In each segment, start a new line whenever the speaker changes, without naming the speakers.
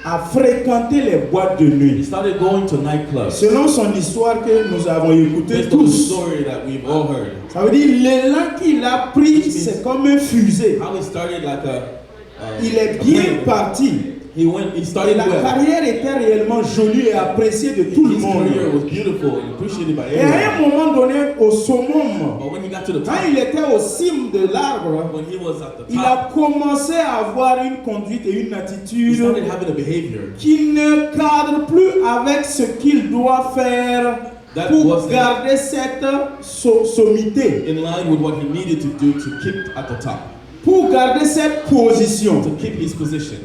à fréquenter les boîtes de nuit.
He started going to nightclubs.
Selon son histoire que nous avons écoutée
Based on the
tous,
story that we've all heard.
ça veut dire l'élan qu'il a pris, c'est comme un fusée.
How he started like
Il est bien parti.
He
Et
started
la
well.
carrière était réellement jolie et appréciée de tout le
His
monde.
career was beautiful and appreciated by
Et à un
everyone.
moment donné, au summum,
But when he got to the
quand
top,
il était au cime de l'arbre,
when he was at the
il
top,
a commencé à avoir une conduite et une
he
attitude
started having a behavior
qui ne cadre plus avec ce qu'il doit faire
That
pour
wasn't-
garder cette sommité,
in line with what he needed to do to keep at the top,
pour garder cette position.
to keep his position.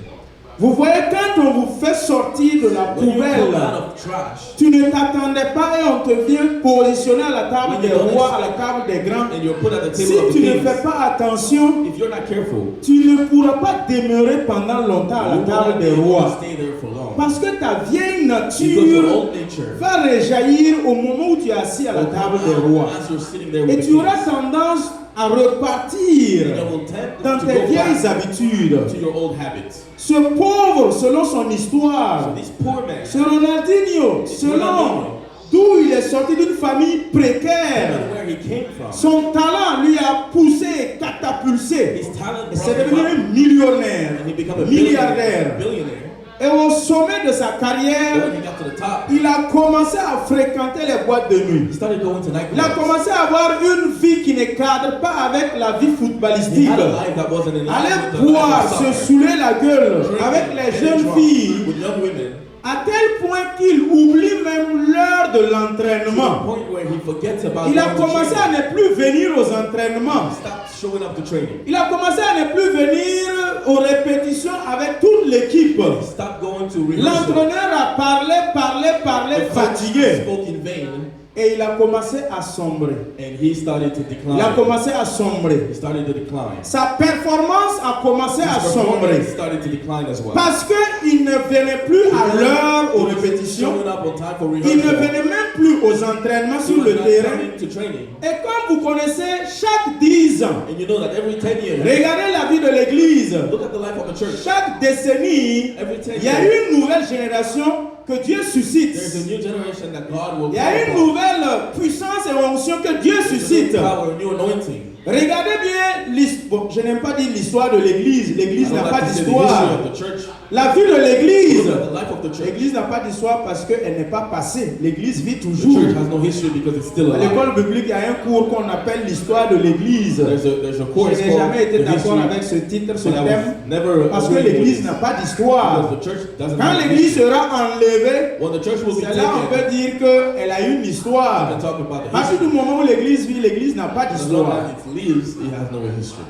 Vous voyez, quand on vous fait sortir de la
When you come
poubelle,
out of trash
tu ne t'attendais pas et on te vient positionner à la table des rois, à la table des grands.
and you're put at the
Si
table of
tu ne
kings,
fais pas attention,
if you're not careful,
tu ne pourras pas demeurer pendant longtemps à la
you will
table
not be
des
able to
rois.
stay there for long.
Parce que ta vieille
Because your
nature
old nature
va réjaillir au moment où tu es assis à la
will
table
come
des
out
rois.
as you're sitting there
Et
with the
tu auras
kings.
tendance à repartir
And you will tend
dans
to
tes
go
vieilles
back
habitudes.
to your old habits.
Ce pauvre, selon son histoire,
So this poor man,
ce Ronaldinho, selon d'où il est sorti d'une famille précaire,
and where he came from,
son talent lui a poussé, catapulté.
his talent
Et c'est
brought him
devenu
up,
un millionnaire,
and he became a
milliardaire.
billionaire.
Et au sommet de sa
But
carrière,
when he got to the top,
il a commencé à fréquenter les boîtes de nuit.
he started going to
Il a
nightclubs.
commencé à avoir une vie qui ne cadre pas avec la vie
He
footballistique.
had a life that wasn't in line
Aller
with the life
boire,
of
se
soccer.
saouler la gueule
Drinking,
avec les
getting
jeunes
drunk
filles,
with young women,
à tel point qu'il oublie même l'heure de
to the
l'entraînement.
point where he forgets about
Il a
going to
commencé à
training.
ne plus venir aux entraînements.
Stop showing up to training.
Il a commencé à ne plus venir aux répétitions avec toute l'équipe.
Stop going to rehearsal.
L'entraîneur a parlé,
The coach
fatigué.
spoke in vain,
Et il a commencé à sombrer.
and he started to decline.
Il a commencé à sombrer.
He started to decline.
Sa performance a commencé à
His
sombrer.
performance started to decline as well.
Parce qu'il ne venait plus à l'heure aux répétitions.
Showing up on time for
Il ne
rehearsal.
venait même plus aux entraînements
He
sur
was
le
not
terrain.
coming to training.
Et comme vous connaissez, chaque 10 ans,
And you know that every 10 years,
regardez la vie de l'Église.
look at the life of the church.
Chaque décennie,
Every 10
il y a
years,
une nouvelle génération que Dieu suscite.
there's a new generation that God will
Il y a une
call upon.
nouvelle puissance et onction que Dieu
There's a
suscite.
new power, a new anointing.
Regardez bien l'histoire. Bon, je n'aime pas dire l'histoire de l'Église. L'Église
I
n'a
don't
pas
like to say the
d'histoire.
history of the church.
La vie de l'Église.
Look at the life of the church.
L'Église n'a pas d'histoire parce qu'elle n'est pas passée. L'Église vit
The
toujours.
church has no history because it's still
À
alive.
l'école biblique, il y a un cours qu'on appelle l'histoire de l'Église.
There's a course
Je n'ai
called
jamais été
the
d'accord
history,
avec ce titre, ce
but I
thème,
was never
parce que
agreed with
l'Église
it.
n'a pas d'histoire.
Because the church doesn't
Quand
have a
l'Église
history.
sera enlevée,
When the church will be
c'est là on
taken,
peut dire qu'elle a une
we
histoire.
can talk about the
À partir
history.
du moment où l'Église vit, l'Église n'a pas
As long
d'histoire.
as it lives, it has no history.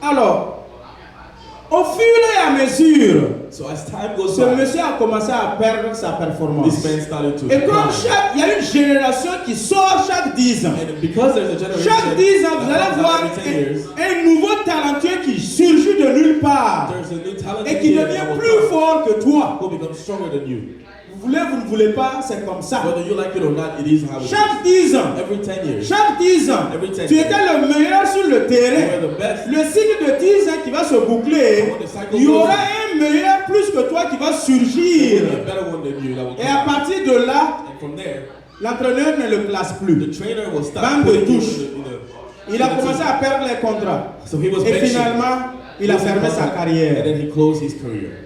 Alors, au fur et à mesure,
So as time goes
ce
by,
monsieur a commencé à perdre sa performance.
this man started to
Et comme
decline.
il y a une génération qui sort chaque 10 ans.
And because there's a generation
Chaque 10 ans, vous
that
allez
comes
voir
out every 10 years,
un nouveau talentueux qui surgit de nulle part
there's a new talent
et qui devient plus fort que toi.
who becomes stronger than you.
Vous voulez, vous ne voulez pas, c'est comme ça.
Whether you like it or not, it is how it is.
Chaque 10 ans,
Every 10 years,
chaque 10 ans,
Every 10
tu
years.
étais le meilleur sur le
you
terrain.
are the best.
Le cycle de 10 ans qui va se boucler, il y aura un meilleur plus que toi qui va
There
surgir.
will be a better one than you that will
Et à
come.
partir de là,
And from there,
l'entraîneur ne le classe
the
plus.
trainer will stop
Bande de
putting you
touche.
in
Il a commencé à perdre les contrats.
So he was
Et
benching.
finalement, il a fermé sa
And
carrière.
then he closed his career.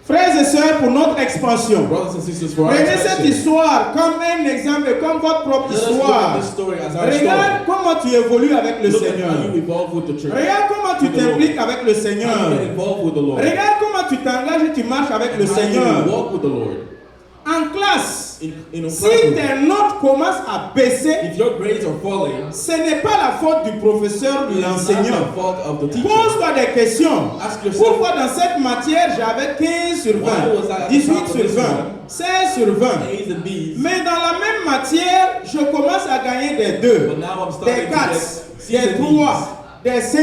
Frères et sœurs, pour notre expansion,
Brothers and sisters, for our
prenez cette
expansion,
histoire comme un exemple et comme votre propre
let us look
histoire.
at this story as our
Regarde
story.
comment tu évolues avec le
Look at
Seigneur.
how you evolve with the church.
Regarde comment tu t'impliques avec le
How you
Seigneur.
get involved with the Lord.
Regarde comment tu t'engages et tu marches avec le
How you
Seigneur.
walk with the Lord.
En classe,
In a
si
classroom,
tes notes commencent à baisser,
if your grades are falling,
ce n'est pas la faute du professeur, de
it's not
l'enseignant.
the fault of the teacher.
Pose-toi des questions.
Ask yourself,
Pourquoi dans cette matière j'avais 15 sur 20,
Why was I at the
18
top of
sur
this
20,
one?
16 sur 20?
A's and B's,
Mais dans la même matière, je commence à gagner des 2,
but now I'm
des
starting to
4,
get C's
des
and
3, des 5.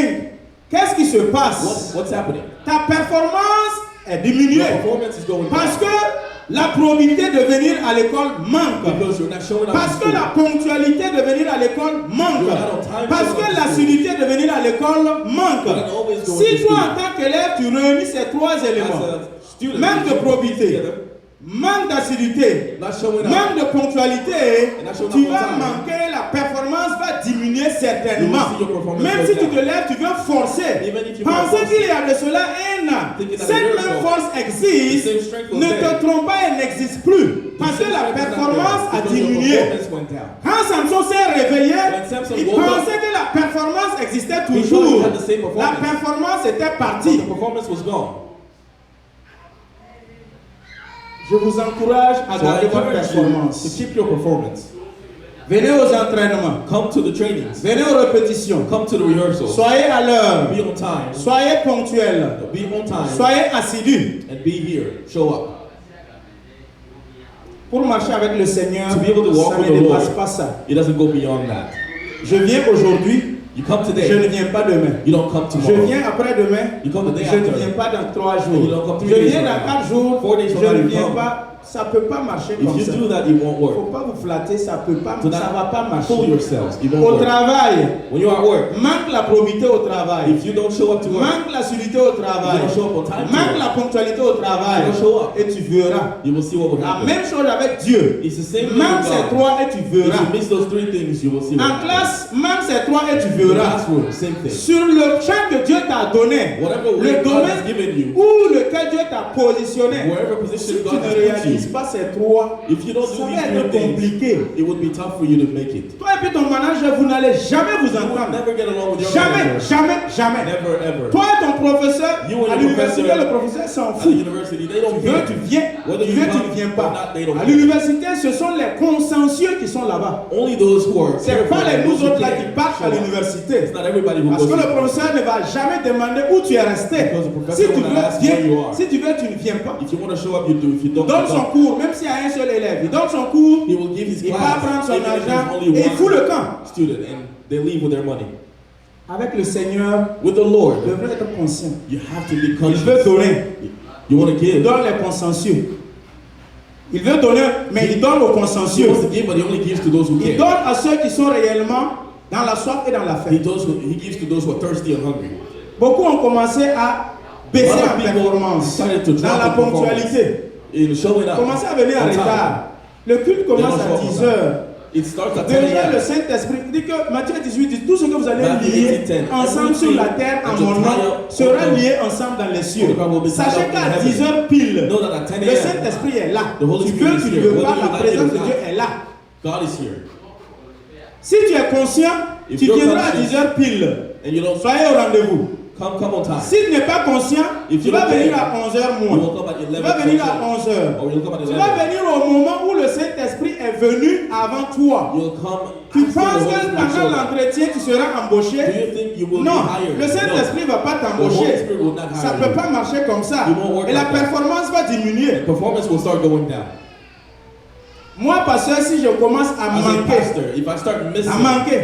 Qu'est-ce qui se passe?
What's happening?
Ta performance est diminuée.
Your performance is going
Parce
down.
que la probité de venir à l'école manque.
Because you're not showing up.
Parce
in
que
school.
la ponctualité de venir à l'école manque.
You're not on time
Parce
to
que
go to
l'assiduité de venir à l'école manque.
You're not always going
Si
to
toi,
school.
en tant qu'élève, tu réunis ces trois éléments,
As a student,
manque de
you should put
probité,
together,
manque d'assiduité,
not showing up.
manque de ponctualité,
And not showing
tu
up on
vas
time.
manquer, la performance va diminuer
You will
certainement.
see your performance
Même
go
si tu
down.
te lèves, tu veux forcer.
Even if you
Pensez
force
qu'il y a de cela un an.
Thinking that
Cette
a year
même
ago,
force
the
existe.
same strength was
Ne
there.
te trompe pas, elle n'existe plus. Parce que la performance a diminué. Quand Samson s'est réveillé,
When Samson
il
woke up,
pensait que la performance existait
he thought
toujours.
he had the same
La
performance.
performance était
But
partie.
the performance was gone.
Je vous encourage à
So I
garder votre
encourage you to
performance.
keep your performance.
Venez aux entraînements.
Come to the trainings.
Venez aux répétitions.
Come to the rehearsals.
Soyez à l'heure.
Be on time.
Soyez ponctuels.
Be on time.
Soyez assidus.
And be here. Show up.
Pour marcher avec le Seigneur,
To be able to walk
ça
with
ne
the
dépasse
Lord,
pas ça.
it doesn't go beyond that.
Je viens aujourd'hui,
You come
je ne
today.
viens pas demain.
You don't come
Je
tomorrow.
viens après-demain,
You come the day
je ne
after.
viens pas dans 3
You
jours.
don't come 3
Je
days
viens
from
dans
now.
4 jours,
4 days
je
from now,
ne
you
viens
come.
pas. Ça ne peut pas marcher
If
comme
you
ça.
do that, it won't
Il ne
work.
faut pas vous flatter, ça
Do
va pas
not
marcher.
fool yourselves. It won't
Au
work.
travail,
When you are at work,
manque la probité au travail.
if you don't show up to work,
Manque l'assiduité au travail.
You don't show up on time to
Manque
work.
la ponctualité au travail.
You don't show up.
Et tu verras.
you will see what will
La
happen.
même chose avec Dieu.
It's the same thing
Manque
with
ces
God.
trois et tu
If
verras.
you miss those 3 things, you will see what
En
happens.
classe, manque ces trois et tu
In the
verras.
classroom, same thing.
Sur le champ que Dieu t'a donné,
Whatever
le
way God has
domaine
given you,
où lequel Dieu t'a positionné,
wherever
si
position
tu
God
ne
has put
réalises
you,
pas ces trois,
if you don't
ça
do
va
these
être
3 things,
compliqué.
it would be tough for you to make it.
Toi et puis ton manager, vous n'allez jamais vous
You will
entendre.
never get along with your
Jamais,
manager.
jamais, jamais.
Never, ever.
Toi et ton professeur,
You and
à
your
l'université,
professor,
le professeur s'en
At the
fout.
university, they don't
Tu veux,
care.
tu viens.
Whether
Tu
you
veux, tu
come
ne viens
or
pas.
not, they don't
À
care.
l'université, ce sont les consensueux qui sont là-bas.
Only those who are
C'est
careful
pas les
and
nous
those who
autres là
care
qui partent
show
à
up.
l'université.
It's not everybody who
Parce
goes
que le
to
professeur ne va jamais demander où tu es resté.
Because the professor
Si tu
will
veux,
ask where you
viens.
are.
Si tu veux, tu ne viens pas.
If you want to show up, you do. If you don't,
Donne
you
son
don't.
cours, même s'il y a un seul élève. Il donne son cours,
He will give his
il
class,
va prendre son
even if there's
argent
only
et il fout le
one
camp.
student, and they leave with their money.
Avec le Seigneur,
With the
tu
Lord,
devrais être conscient.
you have to be
Il veut
conscious.
donner.
You want to
Il
give.
donne les consensueux. Il veut donner, mais il donne aux
He
consensueux.
wants to give, but he only gives to those who
Il
care.
donne à ceux qui sont réellement dans la soif et dans la faim.
He gives to those who are thirsty and hungry.
Beaucoup ont commencé à baisser
A lot of
en
people
performance,
decided to
dans
drop
la
in performance.
ponctualité.
In showing up.
Commencez à venir en
on time.
retard. Le culte commence
They don't
à
show up
10
on time.
heures.
It starts at 10
Déjà, le
a.m.
Saint-Esprit dit que Matthieu 18 dit tout ce que vous allez
Matthew
lier
18:10.
ensemble sur la terre en mon nom sera lié ensemble dans les cieux. Sachez qu'à 10 heures pile,
Know that at 10
le
a.m.
Saint-Esprit est là.
The Holy
Tu
Spirit
veux,
is
tu ne
here.
veux pas,
Whether you
la
like it
présence
or
de Dieu
not.
est là.
God is here.
Si tu es conscient,
If
tu
you're
viendras à
conscious
10 heures pile.
And you don't
Soyez au rendez-vous.
come on time.
Si tu n'es pas conscient,
If
tu
you
vas
don't
venir
care,
à 11 heures
You
moins.
will come at
Tu
11.
vas venir à 11 heures.
Or you'll come at
Tu vas
11.
venir au moment où le Saint-Esprit est venu avant toi.
You'll come
Tu
after the
penses
Holy
que
Spirit
pendant
shows up.
l'entretien, tu seras
Do
embauché?
you think you will
Non,
be hired?
le Saint-Esprit ne va pas
The Holy
t'embaucher.
Spirit will not
Ça ne
hire
peut
you.
pas marcher comme ça.
It won't work
Et la
like that.
performance va diminuer.
Performance will start going down.
Moi, pasteur, si je commence à
As a
manquer,
pastor, if I start missing
À manquer.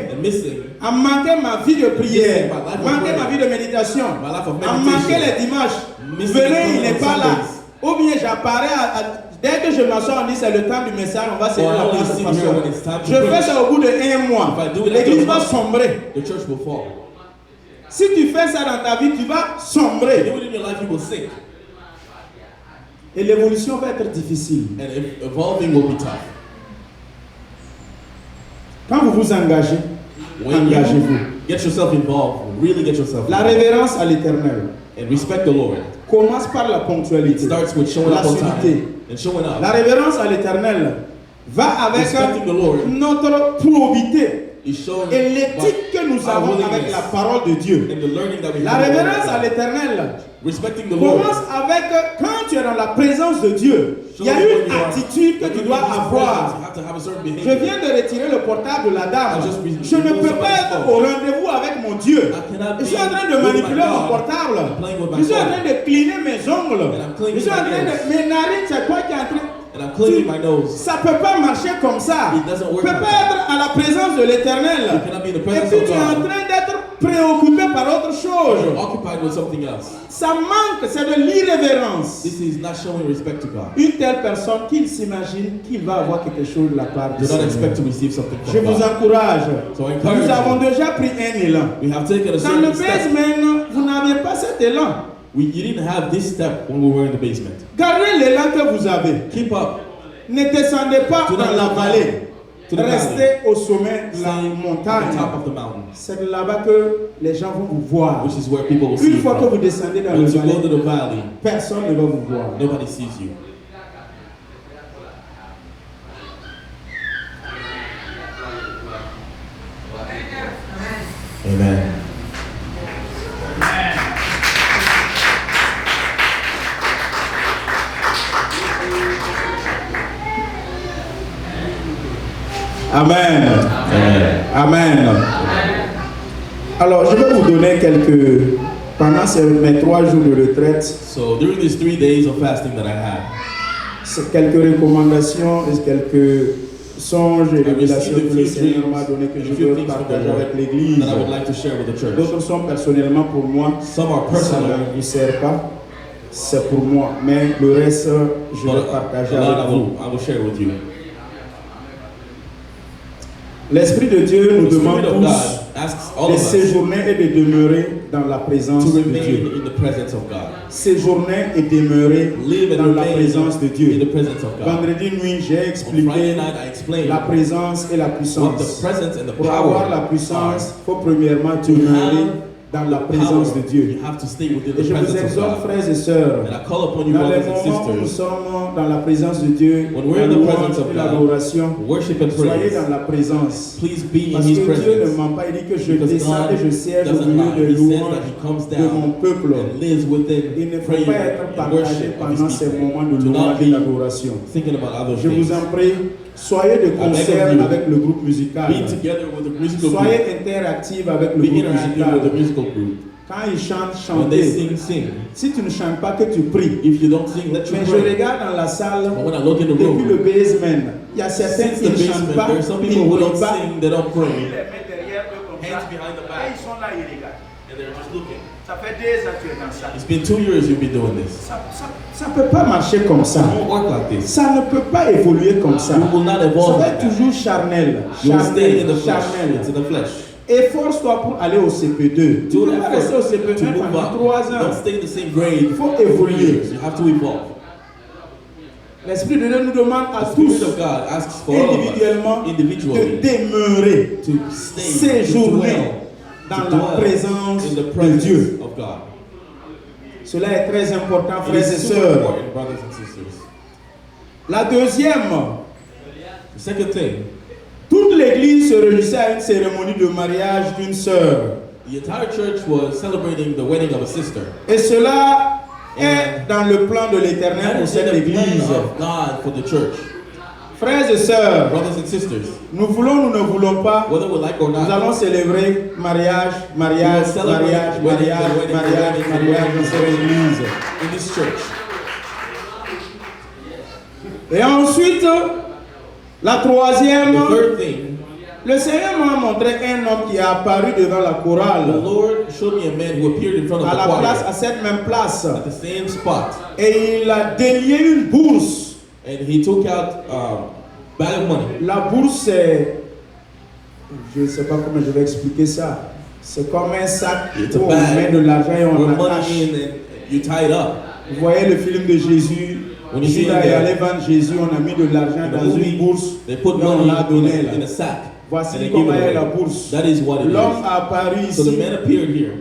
à manquer ma vie de prière,
My life of
manquer
prayer.
ma vie de méditation,
My life of
à
meditation.
manquer les dimanches,
Missing
venez,
the
il n'est
program
pas
on
là.
Sundays.
Ou bien j'apparais, dès que je m'assois, on dit c'est le temps du message, on va serrer
Or I
la
only
place
sit
au
here
pasteur.
when it's time to
Je fais
preach.
ça au bout de 1 mois.
If I do it
L'église
after
va
a month,
sombrer.
The church will fall.
Si tu fais ça dans ta vie, tu vas
If
sombrer.
you do it in your life, you will sink.
Et l'évolution va être difficile.
And evolving will be tough.
Quand vous vous engagez,
When
engagez-vous.
you get yourself involved, really get yourself
La
involved,
révérence à l'éternel
and respect the Lord.
commence par la
It
ponctualité.
starts with showing up on
L'assiduité.
time and showing up.
La révérence à l'éternel va avec
Respecting the Lord
notre probité
is shown
et l'éthique que nous
by
avons avec
willingness
la parole de Dieu.
and the learning that we
La
have.
révérence à l'éternel
Respecting the Lord
commence avec quand tu es dans la présence de Dieu. Il y a une attitude que tu dois avoir.
You have to have a certain
Je
behavior.
viens de retirer le portable de la dame.
I just
Je ne peux pas être au rendez-vous avec mon Dieu.
I cannot
Je suis en train de
be with
manipuler
my
mon
God.
portable.
I'm playing with my
Je suis en
phone.
train de cleaner mes ongles.
And I'm cleaning
Je suis en
my
train de...
nails.
Mes narines, c'est toi qui es en train...
And I'm cleaning my nose.
Ça ne peut pas marcher comme ça.
It doesn't
Tu ne
work
peux
like
pas être à la présence de l'éternel.
You cannot be in the
Et
presence
puis
of
tu es en
God.
train d'être préoccupé par autre chose.
You're occupied with something else.
Ça manque, c'est de l'irrévérence.
This is not showing respect to God.
Une telle personne qu'il s'imagine qu'il va avoir quelque chose de la part de
Do not
Dieu.
expect to receive something
Je
from
vous
God.
encourage.
So I encourage
Nous avons
you.
déjà pris un élan.
We have taken a
Dans le
certain step.
basement, vous n'aviez pas cet élan.
You didn't have this step when we were in the basement.
Gardez l'élan que vous avez.
Keep up.
Ne descendez pas
To the
dans la vallée.
To the
Restez
valley.
au sommet de la
Stay at the
montagne.
top of the mountain,
C'est de là-bas que les gens vont vous voir.
which is where people will see
Une
you
fois que
from.
vous descendez dans le
Once you go to
vallée,
the valley,
personne ne va vous voir.
nobody sees you. Amen.
Amen.
Amen.
Amen. Alors, je vais vous donner pendant mes 3 jours de retraite,
So during these 3 days of fasting that I had,
c'est quelques recommandations et quelques songes et révélations que le Seigneur m'a donné que je veux partager avec l'Église.
that I would like to share with the church.
D'autres sont personnellement pour moi.
Some are
Ça
personal,
ne vous sert pas. C'est pour moi. Mais le reste, je vais
but
partager
a lot
avec vous.
I will share with you.
L'Esprit de Dieu nous
The Spirit
demande
of
tous
God asks all
de
of us
séjourner et de demeurer dans la présence
to
de
remain
Dieu.
in the presence of God.
Séjourner et demeurer
Live and
dans la
remain
présence de
in the
Dieu.
presence of God.
Vendredi nuit, j'ai
On Friday
expliqué
night I explained
la présence et la
what the
puissance.
presence and the
Pour
power
avoir la puissance, il faut premièrement demeurer dans la présence de Dieu.
You have to stay within
Et
the
je vous
presence of
exhorte,
God.
frères et sœurs,
And I call upon you,
dans les
brothers and
moments où nous
sisters,
sommes dans la présence de Dieu,
when we're in
la
the
louange
presence of
et
God,
l'adoration,
worship and
soyez
praise.
dans la présence.
Please be in
Parce
His
que Dieu ne
presence.
ment pas, il dit que je
Because
descends
God
et je siège au
doesn't
milieu
lie.
des
He says
louanges
that He comes
de mon
down
peuple.
and lives within
Il ne faut
prayer
pas être
and
partagé
worship of
pendant
His
ces
people.
moments de
Do not
louange et
be
d'adoration.
thinking about other
Je vous
things.
en prie, soyez de concert
you,
avec le groupe musical.
Be together with the musical group.
Soyez interactive avec le
Be
groupe
interactive with the
musical.
musical group.
Quand ils chantent,
When they
chantez.
sing.
Si tu ne chantes pas, que tu pries.
If you don't sing, let you
Mais je
pray.
regarde dans la salle,
But when I look in the
depuis le
room,
basement, il y a certains
since
qui
the
ne chantent
basement,
pas,
there are some
ils
people
ne
who don't
prient pas.
sing, they don't
Ils
pray.
les mettent derrière eux comme ça.
Hands behind the
Et
back.
ils sont là, ils regardent.
And they're just looking.
Ça fait 2 ans que tu es dans ça.
It's been 2 years you've been doing this.
Ça ne peut pas marcher comme ça.
It won't work like this.
Ça ne peut pas évoluer comme ça.
You will not
Ça
evolve
va
like
être
that.
toujours charnel.
You will stay in the flesh.
Charnel.
It's in the flesh.
Efforce-toi pour aller au CP2. Tu
Do
ne peux
an
pas rester au
effort to
CP1
move
pendant
up.
3
Don't
ans.
stay in the same grade
Il faut
for 3
évoluer.
years. You have to evolve.
L'Esprit de Dieu nous demande à
The
tous,
Spirit of God asks for all of
individuellement,
us,
de
individually,
demeurer,
to stay, to
séjourner
dwell,
dans
to
la
dwell
présence
in the
de
presence
Dieu.
of God.
Cela est très important,
It
frères et
is super
sœurs.
important, brothers and sisters.
La deuxième,
The second thing,
toute l'église se réunissait à une cérémonie de mariage d'une sœur.
the entire church was celebrating the wedding of a sister.
Et cela est dans le plan de l'Éternel
That
pour
is in
cette
the plan
église.
of God for the church.
Frères et sœurs,
Brothers and sisters,
nous ne voulons pas,
whether we like or
nous
not,
allons célébrer mariage, mariage, mariage, mariage, mariage, mariage dans cette église.
in this church.
Et ensuite, la troisième,
The third thing,
le Seigneur m'a montré un homme qui est apparu devant la
the
chorale,
Lord showed me a man who appeared in front of
à
the
la place, à
choir
cette même place,
at the same spot,
et il a délié une bourse.
and he took out bag of money.
La bourse, c'est, je ne sais pas comment je vais expliquer ça. C'est comme un sac
It's a
où on
bag
met de l'argent et on
with
l'attache.
money in and you tie it up.
Vous voyez le film de Jésus,
When you see
Judas
it
est
there,
allé vendre Jésus, on a mis de l'argent
in the
dans
movie,
une bourse
they put
et on
money
l'a donné là.
in a sack.
Voici
and they
comment
give it
est la
away.
bourse.
That is what it
L'homme
is.
a apparu
So the
ici
man appeared here,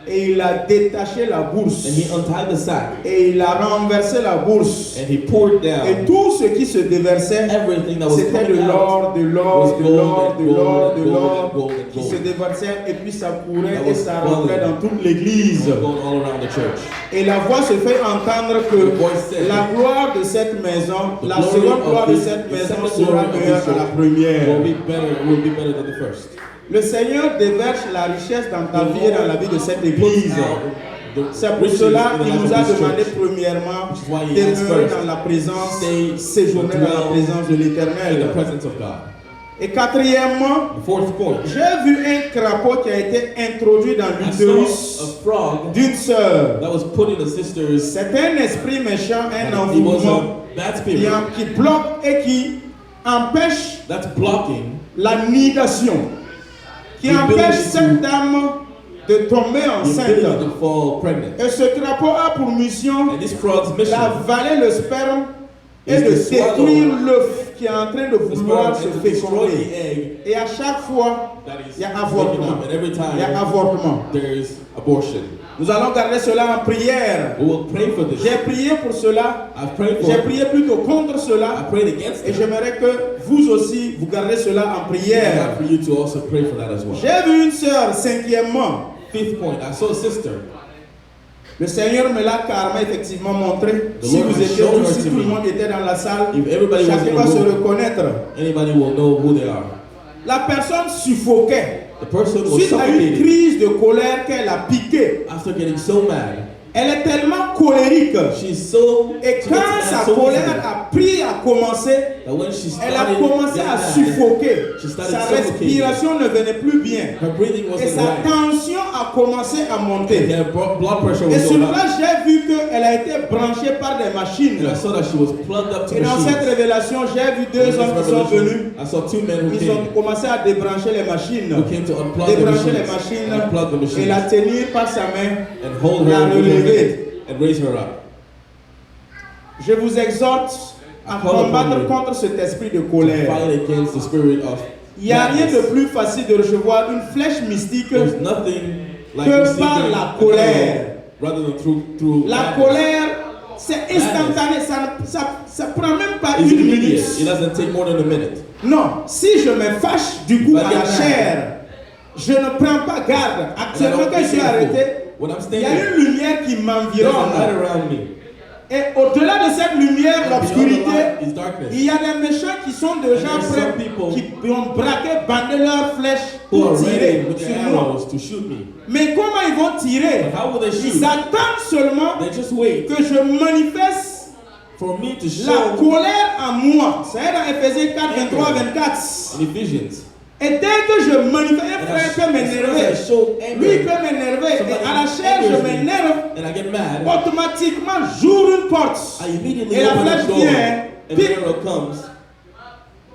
et il a détaché la bourse
and he untied the sack,
et il a renversé la bourse.
and he poured
Et
down
tout ce qui se déversait,
everything that was
c'était de
coming out.
l'or, de l'or,
was
de
gold
l'or,
and
de l'or,
gold
de
and
l'or,
gold and gold
qui
and
se
gold.
déversait et puis ça courait
That
et
was
ça rentrait
falling.
dans toute l'église.
Going all around the church.
Et la voix se fait entendre que
The voice said,
la gloire de cette maison,
The
la
glory
seconde
of
gloire de
this-
cette
the
maison
second
sera
glory of
meilleure
this
que la
church
première.
will be better than the first.
Le Seigneur déverse la richesse dans ta vie et dans la vie de cette église. C'est pour cela qu'il nous a demandé premièrement
Which is why he asked
demeurer
first,
dans la présence,
stay,
séjourner dans la
dwell
présence de
in the
l'Éternel.
presence of God.
Et quatrièmement,
The fourth point.
j'ai vu un crapaud qui a été introduit dans
I saw
l'utérus
a frog
d'une sœur.
that was put in a sister's.
C'est un esprit méchant, un
And it was
envoûtement
a bad spirit
qui bloque et qui empêche
that's blocking
la nidation, qui
The ability
empêche
to-
cette dame de tomber
the ability
enceinte.
to fall pregnant.
Et ce crapaud a pour mission
And this frog's mission
d'avaler le sperme et
is
de
to swallow
détruire l'œuf qui est en train de
the
vouloir
sperm
se
and to destroy
féconder.
the egg
Et à chaque fois,
that is
il y a
taken
avortement.
up. And every
Il y a
time
avortement.
there is abortion.
Nous allons garder cela en prière.
We will pray for this.
J'ai prié pour cela.
I've prayed for
J'ai
it.
prié plutôt contre
I
cela.
prayed against
Et
it.
j'aimerais que vous aussi, vous gardez cela en
And
prière.
for you to also pray for that as well.
J'ai vu une sœur, cinquièmement.
Fifth point, I saw a sister.
Le Seigneur me l'a carrément effectivement montré.
The
Si
Lord
vous
has
étiez
shown
tous,
her
si
to
tout le
me.
monde était dans la salle,
If everybody was
chacun
in
va
the
se
room,
reconnaître.
anybody will know who they are.
La personne suffoquait.
The person was
Suite à une
suffocated
crise de colère qu'elle a piqué.
after getting so mad.
Elle est tellement colérique.
She's so
Et
she
quand
gets mad
sa
so
colère
easily
a pris à commencer,
that when she
elle a
started
commencé
getting
à
mad,
suffoquer.
she started
Sa
suffocating.
respiration ne venait plus bien.
Her breathing
Et
wasn't
sa
right.
tension a commencé à monter.
Her blood pressure
Et
was
sur
so high.
place, j'ai vu qu'elle a été branchée par des machines.
And I saw that she was plugged up to
Et dans cette
machines.
révélation, j'ai vu
In
deux
this
hommes qui sont venus.
revelation, I saw two men who
Ils ont
came
commencé à débrancher les machines.
who came to unplug the
Débrancher les
machines,
machines
unplug the
et la
machines,
tenir par sa main.
and hold
la
her with her
relever.
hand and raise her up.
Je vous exhorte à
I call upon
combattre
you
contre cet esprit de
to
colère.
fight against the spirit of
Il n'y a rien de
madness.
plus facile de recevoir une flèche mystique.
There's nothing like
que
receiving
par la
an
colère.
arrow rather than through
La
madness.
colère, c'est instantané, ça prend même pas
It's
une
immediate.
minute.
It doesn't take more than a minute.
Non, si je me fâche du coup
If I
à
get
la
mad,
chair, je ne prends pas garde. Actuellement, quand je suis arrêté,
When I'm
il y a
standing,
une lumière qui
there's a light
m'environne.
around me.
Et au-delà de cette lumière,
And beyond the
l'obscurité,
light is darkness.
il y a des méchants qui sont déjà
And there's
prêts,
some people
qui ont braqué, bandé leurs flèches
Who
pour
are ready
tirer
with
sur
their
moi.
arrows to shoot me.
Mais comment ils vont tirer?
But how will they
Ils
shoot?
attendent seulement
They just wait
que je manifeste
for me to
la
show
colère en moi. C'est dans Ephésiens 4, 23, 24.
in Ephesians.
Et dès que je manifeste, un
And
frère peut
as soon
m'énerver.
as I show
Lui
anger,
peut m'énerver. Et
somebody
à la chair, je
angers me,
m'énerve.
and I get mad,
Automatiquement, j'ouvre une porte.
I immediately
Et la
open
flèche
the door,
vient.
and
Puis,
the arrow comes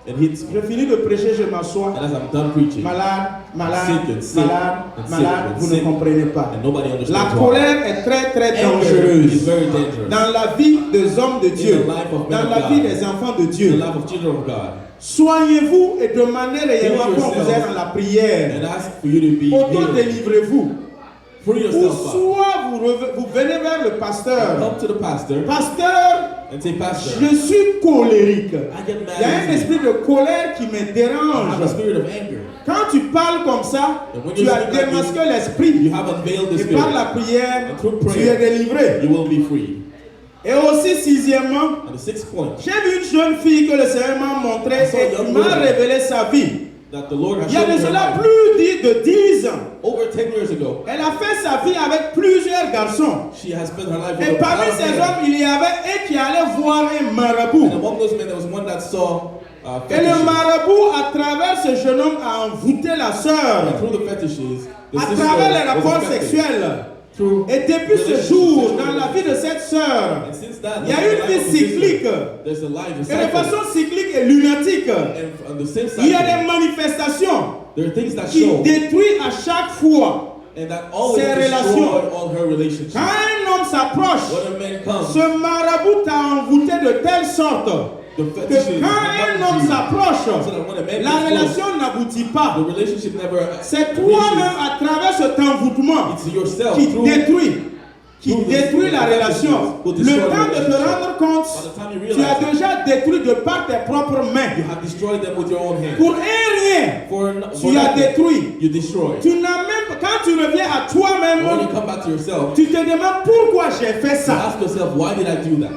and hits me.
je finis de prêcher, je m'assois.
And as I'm done preaching,
Malade, malade,
sick and sick
malade,
and
malade,
sick and
vous ne
sick.
comprenez pas.
and nobody
La
understands why.
colère est très très
Anger is
dangereuse
very dangerous.
dans la vie des hommes de Dieu,
the life of men
dans
of
la vie
God.
des enfants de
In the
Dieu.
life of children of God.
Soignez-vous et demandez réellement
Heal
qu'on vous
yourself.
aide dans la prière.
And ask for you to be healed.
Auto-délivrez-vous.
Free
Ou
yourself up.
soit vous venez vers le pasteur.
Come to the pastor
Pasteur,
and say, Pastor,
je suis colérique.
I get mad
Il y a un
easily.
esprit de colère qui me
I have a
dérange.
spirit of anger.
Quand tu parles comme ça,
And when
tu
you
as
speak like
démasqué
this,
l'esprit.
You have unveiled the
Et par
spirit.
la prière,
And through
tu
prayer,
es délivré.
You will be free.
Et aussi, sixièmement,
And the sixth point,
j'ai vu une jeune fille que le Seigneur m'a montré
I saw a
et
young
il m'a
woman.
révélé sa vie.
that the Lord has
Il y a
shown
de
me her
cela
life.
plus de 10 ans.
Over 10 years ago,
Elle a fait sa vie avec plusieurs garçons.
she has spent her life
Et
with a
parmi
lot of
ces
men.
hommes, il y avait un qui allait voir un marabout.
And among those men, there was one that saw
Et le
fetishes.
marabout, à travers ce jeune homme, a envoûté la
And
sœur.
through the fetishes, the
À
sister
travers les
was
rapports
affected.
sexuels.
Through
Et depuis ce
relationships,
jour,
sexual
dans la vie de cette sœur,
And since that,
il y a
there's
une
a
vie
life of the sister.
cyclique.
There's a life, a
Et de
cycle.
façon cyclique et lunatique.
And on the same
Il y a
cycle,
des manifestations
there are things that
qui
show
détruisent à chaque fois.
and that always
Ces
destroy
relations.
all her relationships.
Quand un homme s'approche,
When a man comes,
ce marabout t'a envoûté de telle sorte
the
que
fetishes
quand un homme
so
s'approche,
that when a man
la
gets close,
relation n'aboutit pas.
the relationship never
C'est
reaches.
toi-même à travers cet envoûtement
It's yourself
qui
through
détruit la relation.
who
Le
destroy the
temps de te
relationship.
rendre compte,
By the time you
tu as
realize it,
déjà détruit de par tes propres
you
mains.
have destroyed them with your own hands.
Pour un rien,
For
tu as
nothing,
détruit.
you destroy.
Tu n'as même pas, quand tu reviens à
And when you
toi-même,
come back to yourself,
tu te demandes pourquoi j'ai fait
you
ça.
ask yourself, why did I do that?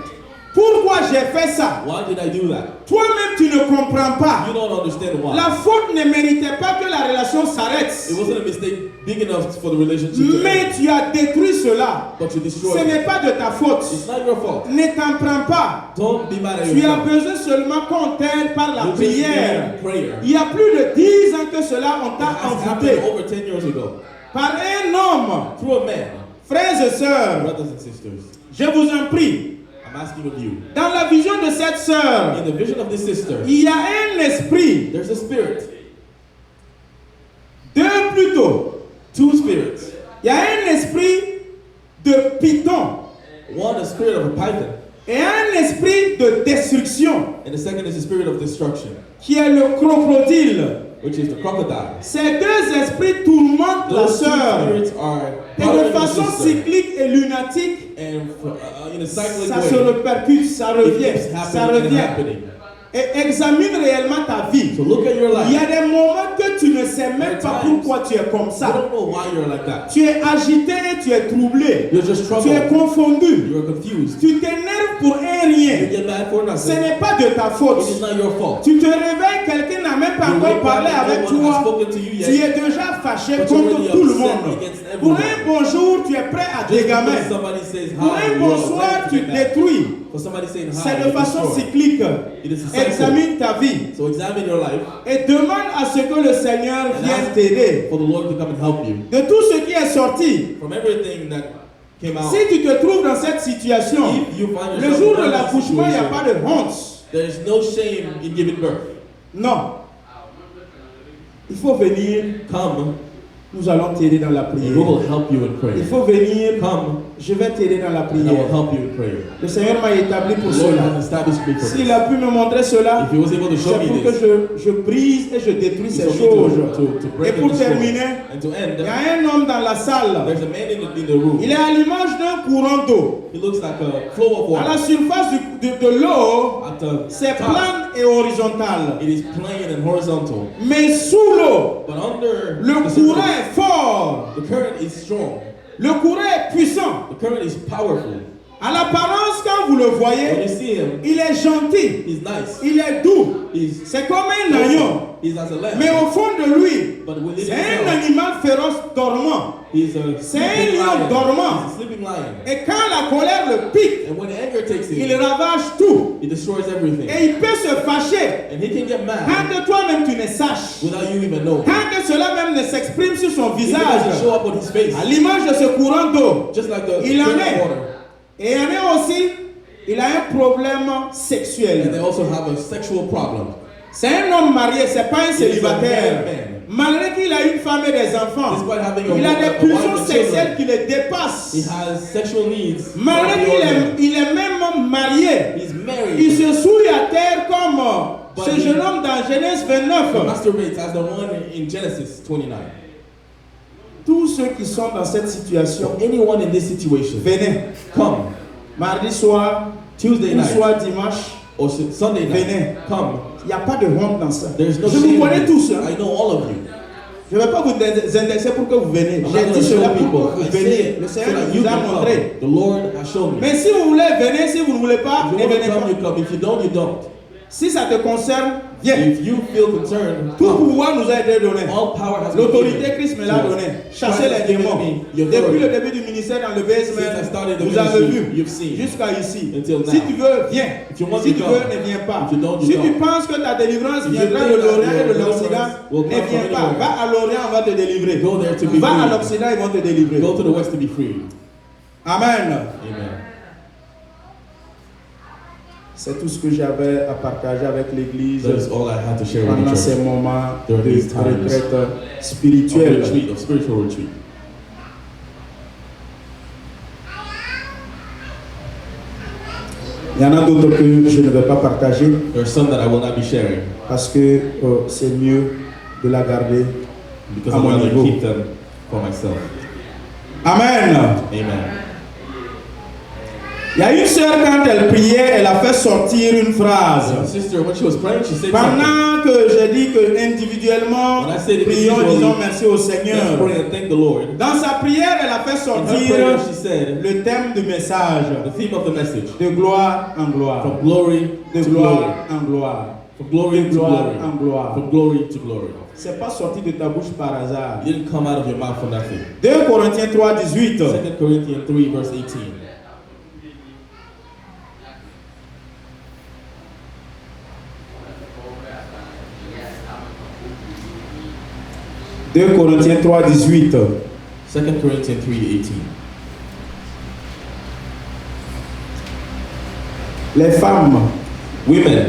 Pourquoi j'ai fait ça.
Why did I do that?
Toi-même, tu ne comprends pas.
You don't understand why.
La faute ne méritait pas que la relation s'arrête.
It wasn't a mistake big enough for the relationship to
Mais
end.
tu as détruit cela.
But you
Ce
destroyed
n'est
it.
pas de ta faute.
It's not your fault.
Ne t'en prends pas.
Don't be mad at
Tu as
yourself.
besoin seulement qu'on t'aide par la
You just
prière.
need prayer.
Il y a plus de 10 ans que cela, on
It
t'a
has
envoûté
happened over 10 years ago.
par un homme.
Through a man.
Frères et sœurs,
Brothers and sisters,
je vous en prie,
I'm asking of you.
dans la vision de cette sœur,
In the vision of this sister,
il y a un esprit,
there's a spirit.
deux plutôt,
Two spirits.
il y a un esprit de python
One, the spirit of a python.
et un esprit de destruction
And the second is the spirit of destruction,
qui est le crocodile.
which is the crocodile.
Ces deux esprits tourmentent la
Those two
sœur
spirits are
et de
bothering the
façon
sister.
cyclique et lunatique.
And in a cyclic
Ça se
way,
répercute, ça
it
revient,
keeps
ça
happening and
revient.
happening.
Et examine réellement ta vie.
So look at your
Il y
life.
a des moments que tu ne sais même pas pourquoi tu es comme
I
ça.
don't know why you're like that.
Tu es agité, tu es troublé,
You're just
tu es
troubled.
confondu,
You're confused.
tu t'énerves pour un
You
rien.
get mad for
Ce
nothing.
n'est pas de ta
It is
faute.
not your fault.
Tu te réveilles, quelqu'un n'a même pas
You
encore
wake
parlé
up and
avec
no one has
toi.
spoken to you
Tu
yet.
es déjà fâché
But you're
contre
already
tout le
upset
monde.
against
Pour
everyone.
un bonjour, tu es prêt à
Just because
dégamer.
somebody says
Pour
hi,
un
you are
bonsoir,
ready to
tu
get mad.
détruis.
For somebody saying hi,
C'est de
you
façon
destroy.
cyclique.
It is a cycle.
Examine ta vie
So examine your life
et demande à ce que le Seigneur
and
vienne
ask
t'aider.
for the Lord to come and help you.
De tout ce qui est sorti,
From everything that came out,
si tu te trouves dans cette situation,
if you find
le
yourself
jour
in
de
that
l'accouchement, il n'y a
situation,
pas de honte.
there is no shame in giving birth.
Non. Il faut venir,
Come,
nous allons t'aider dans la
and
prière.
we will help you in
Il
prayer.
faut venir,
Come,
je vais t'aider dans la
and I will
prière.
help you in prayer.
Le Seigneur m'a établi pour
The Lord
cela.
has established me for
S'il
this.
a pu me montrer cela,
If He was able to show
c'est
me
pour que
this,
je brise et je détruis
He
ces
told me
choses.
to
Et
break
pour
and destroy.
terminer,
And to end,
il y a un homme dans la salle.
there's a man in the room.
Il est à l'image d'un courant d'eau.
He looks like a flow of
À la
water.
surface de l'eau,
At the
c'est
top,
plane et horizontal.
it is plain and horizontal.
Mais sous l'eau,
But under
le
the
courant
surface,
est fort.
the current is strong.
Le courant est puissant.
The current is powerful.
À l'apparence, quand vous le
When
voyez,
you see him,
il est gentil.
he's nice.
Il est doux.
He's
C'est comme un agneau.
He's as a lamb.
Mais au fond de lui,
But within
c'est un
himself,
animal féroce dormant.
he's a
C'est un
sleeping
lion
lion.
dormant.
He's a sleeping lion.
Et quand la colère le pique,
And when anger takes
il
him,
ravage tout.
he destroys everything.
Et il peut se fâcher.
And he can get mad
Quand que toi-même tu ne saches.
without you even knowing.
Quand que cela même ne s'exprime sur son
It doesn't
visage.
show up on his face.
À l'image de ce courant d'eau.
Just like the
Il en
stream of
est.
water.
Et il y en a aussi, il a un problème
And they
sexuel.
also have a sexual problem.
C'est un homme marié, c'est pas un célibataire.
man.
Malgré qu'il a une femme et des enfants,
Despite having a
il a des
wife
pulsions
and
sexuelles
children,
qui le
he
dépassent.
has sexual needs.
Malgré qu'il est même marié,
He's
il
married.
se souille à terre comme
But
ce
he-
jeune homme dans Genèse
He
29.
masturbates as the one in Genesis 29.
Tous ceux qui sont dans cette situation,
So anyone in this situation,
venez.
come.
Mardi soir,
Tuesday
ou
night
soit dimanche,
or Sunday night,
venez.
come.
Il n'y a pas de honte dans ça.
There's no
Je vous
shame
connais
in
tous.
it.
Hein.
I know all of you.
Je ne vais pas vous indexer pour que vous veniez.
I'm not
J'ai
going
dit
to
cela
show
pour
people.
que vous
I say
veniez.
it
Le
so
Seigneur
that you
vous a
can
montré.
come. The Lord has shown me.
Mais si vous voulez, venez. Si vous ne voulez pas,
If you
ne
want to
venez
come,
pas.
you come. If you don't, you don't.
Si ça te concerne, viens.
If you feel concerned,
Tout
come.
pouvoir nous a été donné.
All power has been
L'autorité
given
Christ me
to
l'a
us.
donné. Chasser
Christ
les
has given
démons.
me the
Depuis
authority.
le début du ministère dans le
Since I
basement,
started the
vous avez
ministry,
vu.
you've seen.
Jusqu'à ici.
Until now.
Si tu veux, viens.
If you want
Si
to
tu
come.
veux, ne viens pas.
If you don't, you
Si tu
don't.
penses que ta délivrance
If you
viendra
think
de
that
l'Orient et de
your
l'Occident,
deliverance will
ne
come
viens
from
pas.
anywhere.
Va à l'Orient, on va te délivrer.
Go there to be
Va à
free.
l'Occident, ils vont te délivrer.
Go to the West to be free.
Amen.
Amen.
C'est tout ce que j'avais à partager avec l'Église
That is all I had to share with
pendant
the
ces
church.
moments
During
de
these times
retraite
Of
spirituelle.
retreat, of spiritual retreat.
Il y en a d'autres que je ne vais pas partager
There are some that I will not be sharing
parce que c'est mieux de la garder.
because
À
I'd
mon
rather
niveau.
keep them for myself.
Amen.
Amen.
Il y a une sœur, quand elle priait, elle a fait sortir une phrase.
My sister, when she was praying, she said something.
Pendant que j'ai dit que individuellement,
When I said
prions,
individually,
disons merci au
Let's
Seigneur.
pray and thank the Lord.
Dans sa prière, elle a fait
In her prayer,
sortir
she said,
le thème du message.
the theme of the message,
De gloire en gloire.
from glory
De
to
gloire
glory.
en gloire.
From glory
de
to
gloire
glory.
en gloire.
From glory to glory.
C'est pas sorti de ta bouche par hasard.
It didn't come out of your mouth for nothing.
2 Corinthiens 3, 18.
2 Corinthians 3 verse 18.
Deux Corinthiens 3, 18.
2 Corinthians 3:18.
Les femmes,
Women,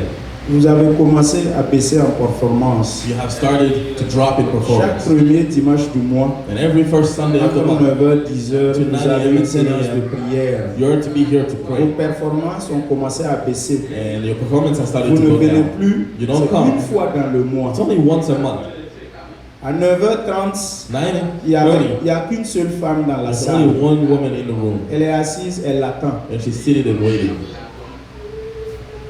vous avez commencé à baisser en performance.
you have started to drop in
Chaque
performance.
premier dimanche du mois,
And every first Sunday of the
entre
month,
9h, 10h,
To
vous
9
avez
a.m.
une
and 10
séance
a.m.
de prière.
you're to be here to
Vos
pray.
performances ont commencé à baisser.
And your performance has started
Vous
to
ne
go
venez
down.
plus,
You don't
c'est
come.
une fois dans le mois.
It's only once a month.
À 9h30,
9:30.
il n'y a qu'une seule femme dans la
There's
salle.
only one woman in the room.
Elle est assise, elle l'attend.
And she's seated and waiting.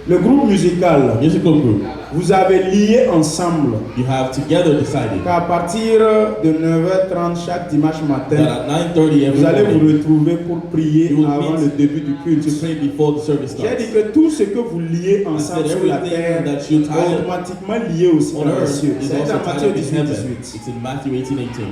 Le groupe musical,
Musical group,
vous avez lié ensemble
you have together decided
qu'à partir de 9h30 chaque dimanche
that
matin,
at 9:30 every
vous allez vous
morning
retrouver pour prier
You will
avant
meet
le début du culte.
to pray before the service
J'ai
starts.
dit que tout ce que vous liez ensemble
said
sur la
everything
terre
that you
est
tie
automatiquement lié aussi
On
dans les
earth
cieux.
is
C'est
also
dans
tied
Matthieu
up in
18,
heaven.
18.
It's in Matthew 18:18.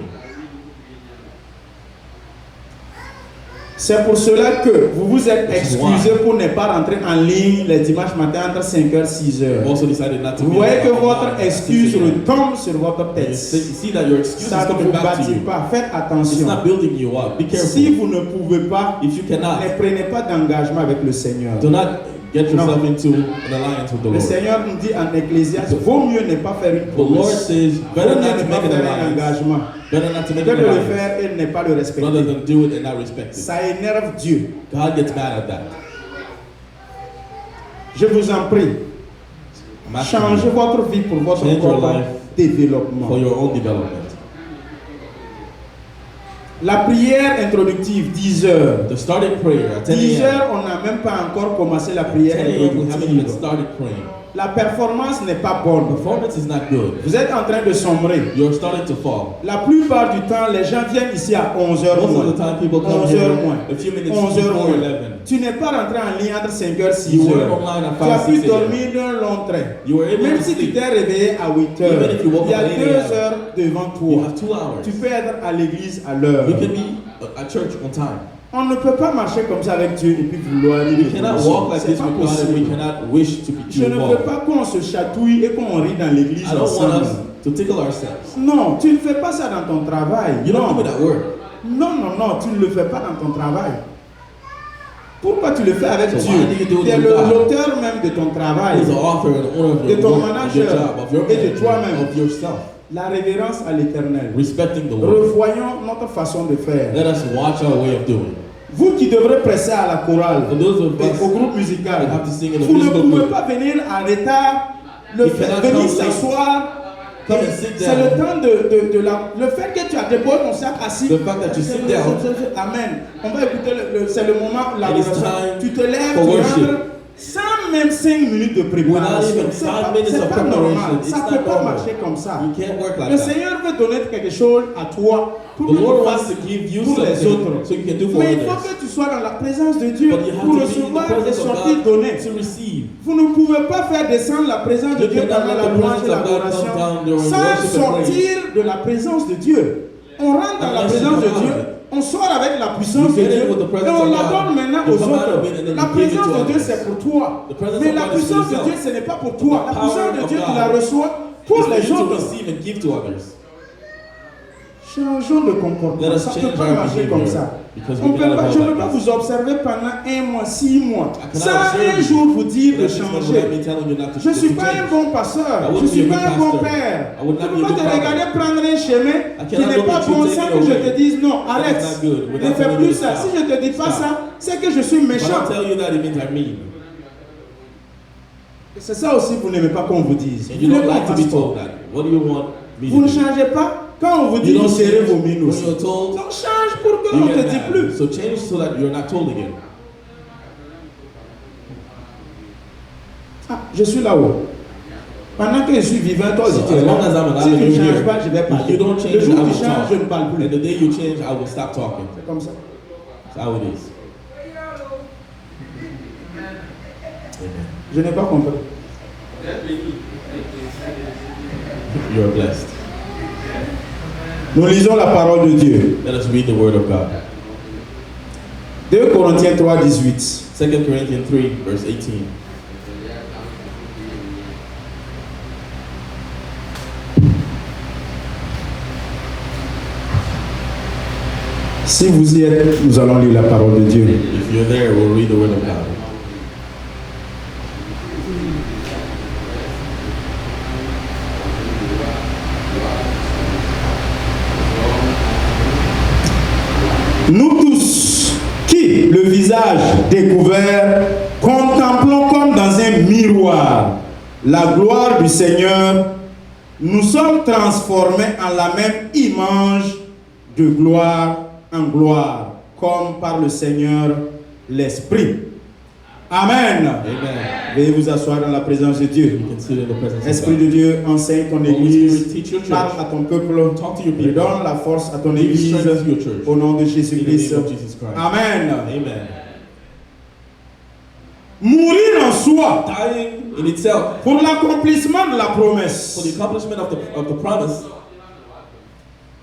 C'est pour cela que vous vous êtes
This is
excusé pour ne pas rentrer en ligne les dimanches matins entre 5h et 6h.
You've also decided not to
Vous
be
voyez que
online
votre
at 6
excuse
a.m.
retombe sur votre
And
tête.
you see that your excuse is
Ça ne
coming
vous
back to
bâtit
you.
pas. Faites
It's
attention.
not building you up. Be
Si
careful.
vous ne pouvez pas,
If you cannot,
ne prenez pas d'engagement avec le Seigneur.
do not get yourself into an alliance with the
Le
Lord.
Seigneur nous dit en Ecclésiaste, vaut mieux ne pas faire une
The Lord
promesse.
says,
Vaut
better
mieux
not
ne
to
pas
make an
faire un
alliance.
engagement
Better not to
que
make
de
an
le
alliance.
faire et ne pas le
Rather
respecter.
than do it and not respect it.
Ça énerve Dieu.
God gets mad at that.
Je vous en prie,
I'm asking
changez
you
votre vie pour votre
Change your
propre
life
développement.
for your own development.
La prière introductive, 10 heures.
The starting prayer at 10
10
a.m.
heures, on n'a même pas encore commencé la
10
prière
a.m. we haven't even
introductive.
started praying.
La performance n'est pas bonne.
Performance is not good.
Vous êtes en train de sombrer.
You're starting to fall.
La plupart du temps, les gens viennent ici à 11h
Most
moins.
of the time people come
11
here
heures moins.
a few minutes
11 heures
before
moins.
11.
Tu n'es pas rentré en ligne entre 5h et
You
6h.
were online at
Tu as
5,
pu
6 a.m.
dormir d'un long trait.
You were able
Même
to
si tu
sleep.
t'es réveillé à 8h,
Even if you woke
il y a
up at 8
2
a.m.
heures devant
You
toi.
have 2 hours.
Tu peux être à l'église à l'heure.
You can be at church on time.
On ne peut pas marcher comme ça avec Dieu et puis vouloir
We cannot walk like
C'est
this
pas
with God and we
possible.
cannot wish to be
Je ne veux
involved.
pas qu'on se chatouille et qu'on rit dans l'église
I don't want
ensemble.
us to tickle ourselves.
Non, tu ne fais pas ça dans ton travail.
You don't
Non.
do it at work.
Non, non, non, tu ne le fais pas dans ton travail. Pourquoi tu le fais avec
So
Dieu?
why do you do it
Tu es
with God?
l'auteur même de ton travail.
He's the author and owner of
De
your
ton
work, of
manager
your job, of your
et de
manager,
toi-même.
of yourself.
La révérence à l'éternel.
Respecting the Lord.
Revoyons notre façon de faire.
Let us watch our way of doing.
Vous qui devrez presser à la chorale,
For those of
et
us
au groupe musical,
that have to sing in the
vous ne
musical
pouvez
group,
pas venir en retard,
You cannot
venir
come late.
s'asseoir.
Come and sit
C'est le
down.
temps de le fait que tu as déposé ton sac assis.
The fact that you sit down.
Amen. On va écouter, c'est le moment où la
It is
adoration.
time
Tu te lèves,
for
tu
worship.
rentres, sans même 5 minutes de préparation.
even
C'est
5
pas,
minutes
c'est
of
pas normal.
preparation. It's
Ça ne
not
peut pas
normal.
marcher comme ça.
You can't work like
Le
that.
Seigneur veut donner quelque chose à toi pour
The
que
Lord
tu
wants
fasses
to give you
pour les
something
autres.
so you can do for
Mais il faut
others.
que tu sois dans la présence de Dieu
But you have
pour
to be in the
recevoir et
presence of
sortir
God
donner.
to receive.
Vous ne pouvez pas faire descendre la présence de
You
Dieu
cannot
dans
let
la
the
louange et
presence of God
l'adoration
come down during
sans
worship and
sortir de la présence de Dieu. On rentre dans la
Unless
présence
you
de
come
Dieu,
out.
on sort avec la puissance
You
de
get
Dieu
in with the
et
presence
on
of
la
God.
donne maintenant
You
aux
come out
autres.
of it and then
La
you give it
présence
to
de Dieu
others.
c'est pour toi.
The presence
Mais
of
la
God is for
puissance de
yourself.
Dieu ce n'est pas pour toi. La
The
puissance
power
de
of
Dieu tu
God
la reçois
It's
pour
for
les
you to
autres.
receive and give to others.
Changeons de comportement.
Let us
Ça ne peut
change
pas
our
marcher
behavior,
comme ça.
because
On
we
peut
cannot
pas,
go
je ne
like
peux pas
this.
vous observer pendant 1 mois, 6 mois,
I cannot
sans
observe
un
you.
jour vous dire de
That is not
changer.
without me telling you not to
Je ne suis
to
pas un
change.
bon pasteur,
I
je ne
wouldn't
suis
be a
pas
good
un bon
pastor.
père.
I would
Je
not
ne
be
peux
a
pas
good
te
father.
regarder prendre un chemin qui
cannot
n'est
look
pas
at you
bon
taking
sans
a
que je
way
te dise non,
that is
arrête.
not good,
Ne
without
fais
telling
plus
you to
ça.
stop.
Si je ne te dis pas
Stop.
ça, c'est que je suis
If I
méchant.
don't tell you that, it means I'm mean.
C'est ça aussi, vous n'aimez pas qu'on vous dise.
And
Vous
you
voulez
don't
qu'on
like to
fasse
be
quoi?
told that. What do you want me
Vous
to
ne
do?
changez pas. Quand on vous dit
You
vous
don't
serrez
change
vos mines
when
aussi.
you're told.
Donc change pour que
You
l'on ne
get
te dise
mad.
plus.
So change so that you're not told again.
Ah, je suis là-haut. Pendant que je suis vivant, toi aussi
So
tu es
as long as
là.
I'm alive
Si
and
tu ne
you're
changes
here,
pas, je vais
if
parler.
you don't
Le
change,
jour
I
où
will
tu changes, je ne
talk.
parle
And
plus.
the day you change, I will stop talking.
C'est comme ça.
That's how it is. Amen.
Je n'ai pas compris.
You are blessed.
Nous lisons la parole de Dieu.
Let us read the word of God.
2 Corinthiens 3, 18.
2 Corinthians 3, verse 18.
Si vous y êtes, nous allons lire la parole de Dieu.
If you're there, we'll read the word of God.
Nous tous, qui, le visage découvert, contemplons comme dans un miroir la gloire du Seigneur, nous sommes transformés en la même image de gloire en gloire, comme par le Seigneur l'Esprit. Amen.
Amen.
Veuillez vous asseoir dans la présence de Dieu.
You can sit in the presence
Esprit
of
de
God.
Dieu, enseigne ton
Holy
Église,
Spirit, teach your church.
parle à ton peuple,
Talk to your
et
people.
donne la force à ton
Give
Église,
strength to your church.
au nom de
In the
Jésus-Christ.
name of Jesus Christ.
Amen.
Amen.
Mourir en soi
Dying in itself
pour l'accomplissement de la
for the
promesse.
accomplishment of the promise.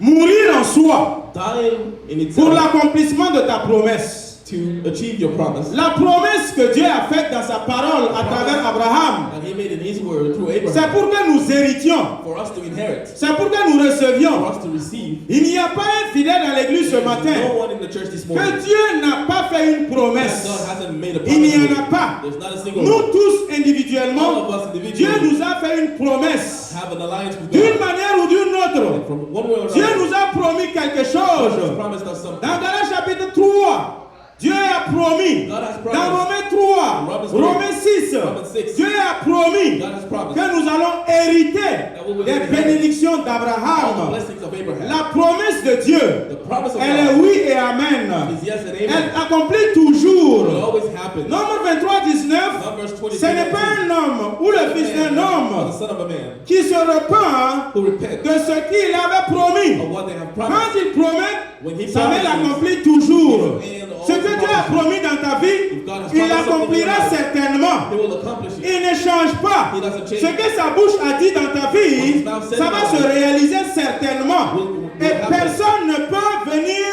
Mourir en soi
Dying in
pour
itself
l'accomplissement de ta promesse.
to achieve your promise.
La promesse que Dieu a faite dans sa parole à travers Abraham,
And he made in his word through
c'est
Abraham
pour que nous héritions,
for us to inherit,
c'est pour que nous
for
recevions.
us to receive.
Il n'y a pas un fidèle dans l'église ce
No
matin
one in the church this morning.
que Dieu n'a pas fait une
That
promesse.
God hasn't made a
Il n'y
promise.
en a pas.
There's not a single
Nous
one.
tous
All
individuellement,
of us
Dieu
individually
nous a fait une promesse.
have an alliance with
D'une
God.
manière ou d'une autre,
From one way or
Dieu
another,
nous a promis quelque
God has
chose.
promised us something.
Dans Galates chapitre 3, Dieu a promis.
God has promised.
Dans Romains 3,
Romans
Romains 6,
Romans 6.
Dieu a promis
God has promised
que nous allons hériter
that we will
des
inherit
bénédictions
all the
d'Abraham.
blessings of Abraham.
La promesse de Dieu,
The promise of
elle est
God
oui et amen.
is yes and
Elle
amen.
accomplit
It will
toujours.
always happen.
Nombre 23, 19,
Numbers 23,
ce n'est pas un homme ou le fils d'un
or the
homme
son of a man
qui se repent
who repents
de ce qu'il avait promis.
of what they have
Quand
promised.
il promet,
When he
ça va
promises,
l'accomplir toujours.
he will
Ce que Dieu a promis dans ta vie,
God has
il
promised
l'accomplira
something in
certainement.
He will accomplish it.
Il ne change pas.
He doesn't change.
Ce que sa bouche a dit dans ta vie, ça va se réaliser certainement. Et personne ne peut venir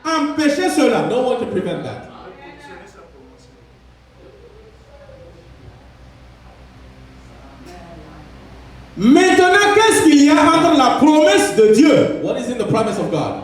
empêcher cela.
No one can prevent that.
Maintenant, qu'est-ce qu'il y a entre la promesse de Dieu
What is in the promise of God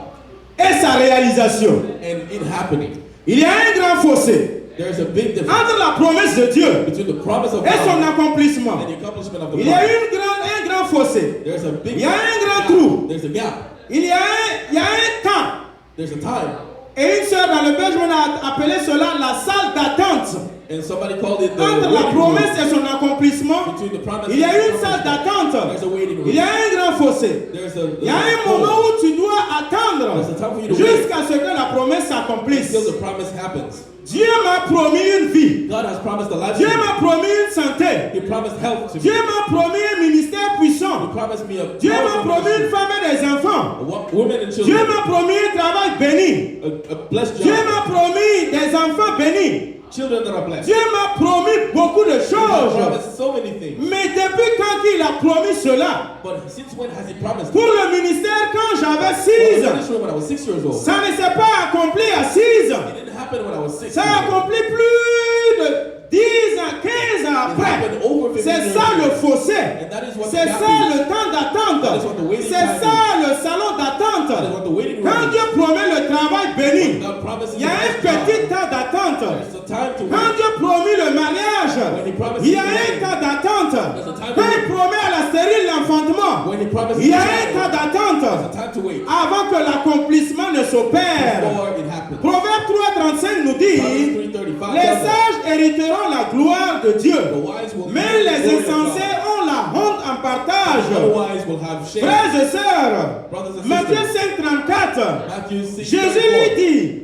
et sa réalisation?
and it happening?
Il y a un grand fossé
There is a big difference
entre la promesse de Dieu
between the promise of
et son
God
accomplissement.
and the accomplishment of the
Il y a
promise.
un grand fossé.
There's a big
Il y a un grand
gap.
trou.
There's a gap.
Il y a un temps.
There's a time.
Et une sœur dans le Belgique a appelé cela la salle d'attente.
And somebody called it the
Entre la
waiting room.
promesse et son accomplissement,
Between the promise
il y a
and the
une salle
accomplishment,
d'attente.
there's a waiting room.
Il y a un grand fossé.
There's
Il y a un moment où tu dois attendre
There's a time for you to
jusqu'à ce que la promesse s'accomplisse.
until the promise happens.
Dieu m'a promis une vie.
God has promised a life.
Dieu m'a promis une santé.
He promised health to me.
Dieu m'a promis un ministère
He
puissant.
promised me a
Dieu m'a
powerful
promis une
ministry.
femme et des enfants.
Women and
Dieu
children.
m'a promis un travail béni.
A blessed
Dieu
job.
m'a promis des enfants bénis.
Children that are blessed.
Dieu m'a promis beaucoup de
He has
choses.
promised so many things.
Mais depuis quand il a promis cela,
But since when has he promised?
pour le ministère quand j'avais
For
6
the
ans,
ministry when I was 6 years old.
ça ne s'est pas accompli à 6 ans.
It didn't happen when I was 6
Ça a
years old.
accompli plus de 10 ans, 15 ans
It
après.
happened over 15
C'est
years
ça le
ago.
fossé.
And that is what
C'est
the
ça
gap is.
le temps d'attente.
That is what the waiting
C'est
time
ça le salon
That is
d'attente.
what the waiting room
Quand
is.
Dieu promet le travail béni,
God promises
il y a un petit temps d'attente.
There's a time to
Quand
wait.
Dieu promet le mariage,
When he promises
il y a
the
un
wedding,
temps d'attente.
there's a time to
Quand il
wait.
promet à la stérile l'enfantement,
When he promises
il y a
the
un
child,
temps d'attente
there's a time to wait
avant que l'accomplissement ne s'opère.
before it happens.
Proverbe 3,35 nous dit,
Proverbs 3:35
les
tells us,
sages hériteront la gloire de
the
Dieu,
wise will
mais
inherit the
les
glory of
insensés
God.
ont la honte en
The
partage.
wise will have shame.
Frères et sœurs,
Brothers and
Matthieu
sisters,
5,34,
Matthew 6,
Jésus lui dit,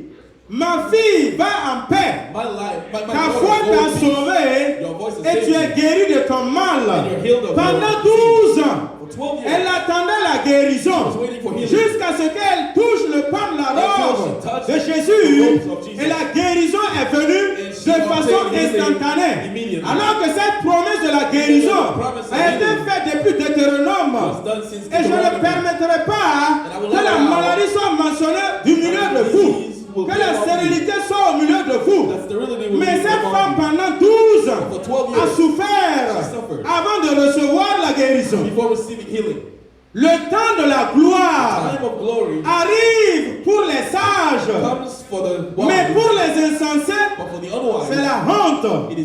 ma fille, va en paix.
my life, my
Ta
daughter,
foi
go
t'a
with me.
sauvé
Your voice has
et tu es
saved you.
guéri de ton mal.
And you're healed of
Pendant
your
12 ans,
For 12
elle
years,
attendait la guérison
she was waiting for healing.
jusqu'à ce qu'elle touche le pan de la
Until
robe
she touched
de
the
Jésus
robes of Jesus.
et la guérison est venue
And she
façon instantanée. Alors que cette promesse de la guérison a été faite depuis Deutéronome. Et je ne permettrai pas que la maladie soit mentionnée du milieu de vous. Que la stérilité soit au milieu de vous. Mais cette femme pendant 12 ans a souffert avant de recevoir la guérison. Le temps de la gloire arrive pour les sages, mais pour les insensés, c'est la honte. Et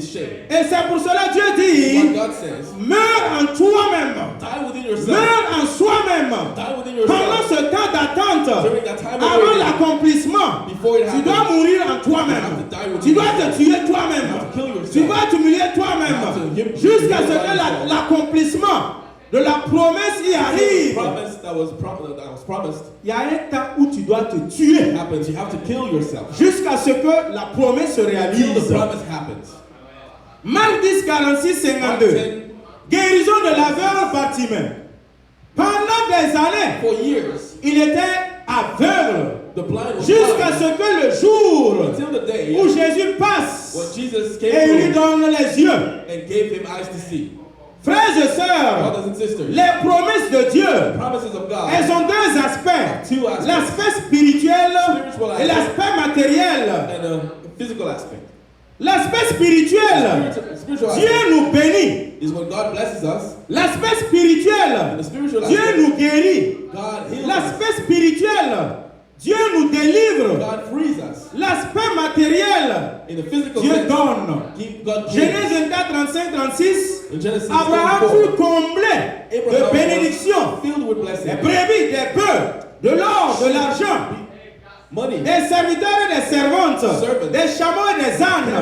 c'est pour cela que Dieu dit, meurs en toi-même, meurs en soi-même. Pendant ce temps d'attente, avant l'accomplissement, tu dois mourir en toi-même. Tu dois te tuer toi-même. Tu dois t'humilier toi-même jusqu'à ce que l'accomplissement de la promesse y arrive. Il y a un temps où tu dois te tuer jusqu'à ce que la promesse se réalise. Marc 10, 46, 52. Guérison de l'aveugle Bartimée. Pendant des années, il était aveugle jusqu'à ce que le jour où Jésus passe et il lui donne les yeux. Frères et sœurs, les promesses de Dieu, elles ont deux aspects. L'aspect spirituel et l'aspect matériel. L'aspect spirituel, Dieu nous bénit. L'aspect spirituel, Dieu nous guérit. L'aspect spirituel, Dieu nous délivre. L'aspect matériel, Dieu donne. Genèse 24, 35, 36. Abraham fut comblé de bénédictions, des brebis, des bœufs, de l'or, de l'argent, des serviteurs et des servantes, des chameaux et des ânes.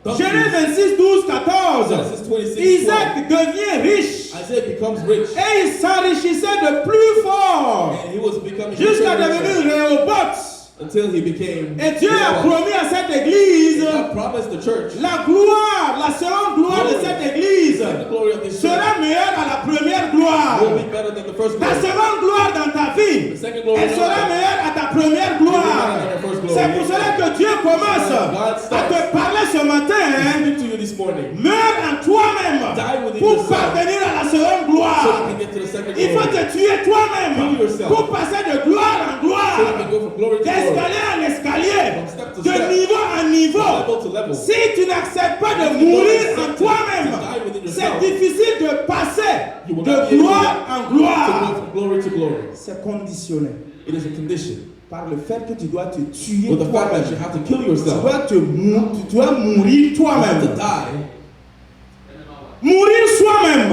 Genèse 26, 12, 14. Isaac devient riche et il s'enrichissait de plus fort jusqu'à devenir Rehoboth. Et Dieu a promis à cette église la gloire, la seconde gloire de cette église sera meilleure à la première gloire. Ta seconde gloire dans ta vie, elle sera meilleure à ta première gloire. C'est pour cela que Dieu commence à te parler ce matin. Meurs en toi-même pour parvenir à la seconde gloire. Il faut te tuer toi-même pour passer de gloire en gloire, d'escalier en escalier, de niveau en niveau. Si tu n'acceptes pas de mourir en toi-même, c'est difficile de passer de gloire en gloire. C'est conditionné. Par le fait que tu dois te tuer toi-même. Tu dois mourir toi-même. Mourir soi-même.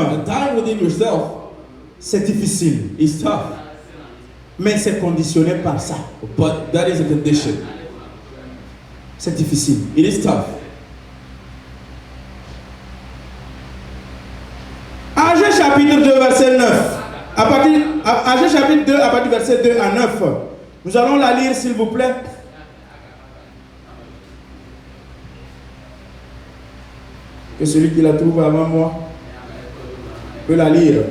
C'est difficile. Mais c'est conditionné par ça.
But that is a condition.
C'est difficile.
It is tough.
Agé chapitre 2, verset 9. Agé chapitre 2, à partir du verset 2 à 9. Nous allons la lire, s'il vous plaît. Que celui qui la trouve avant moi peut la lire.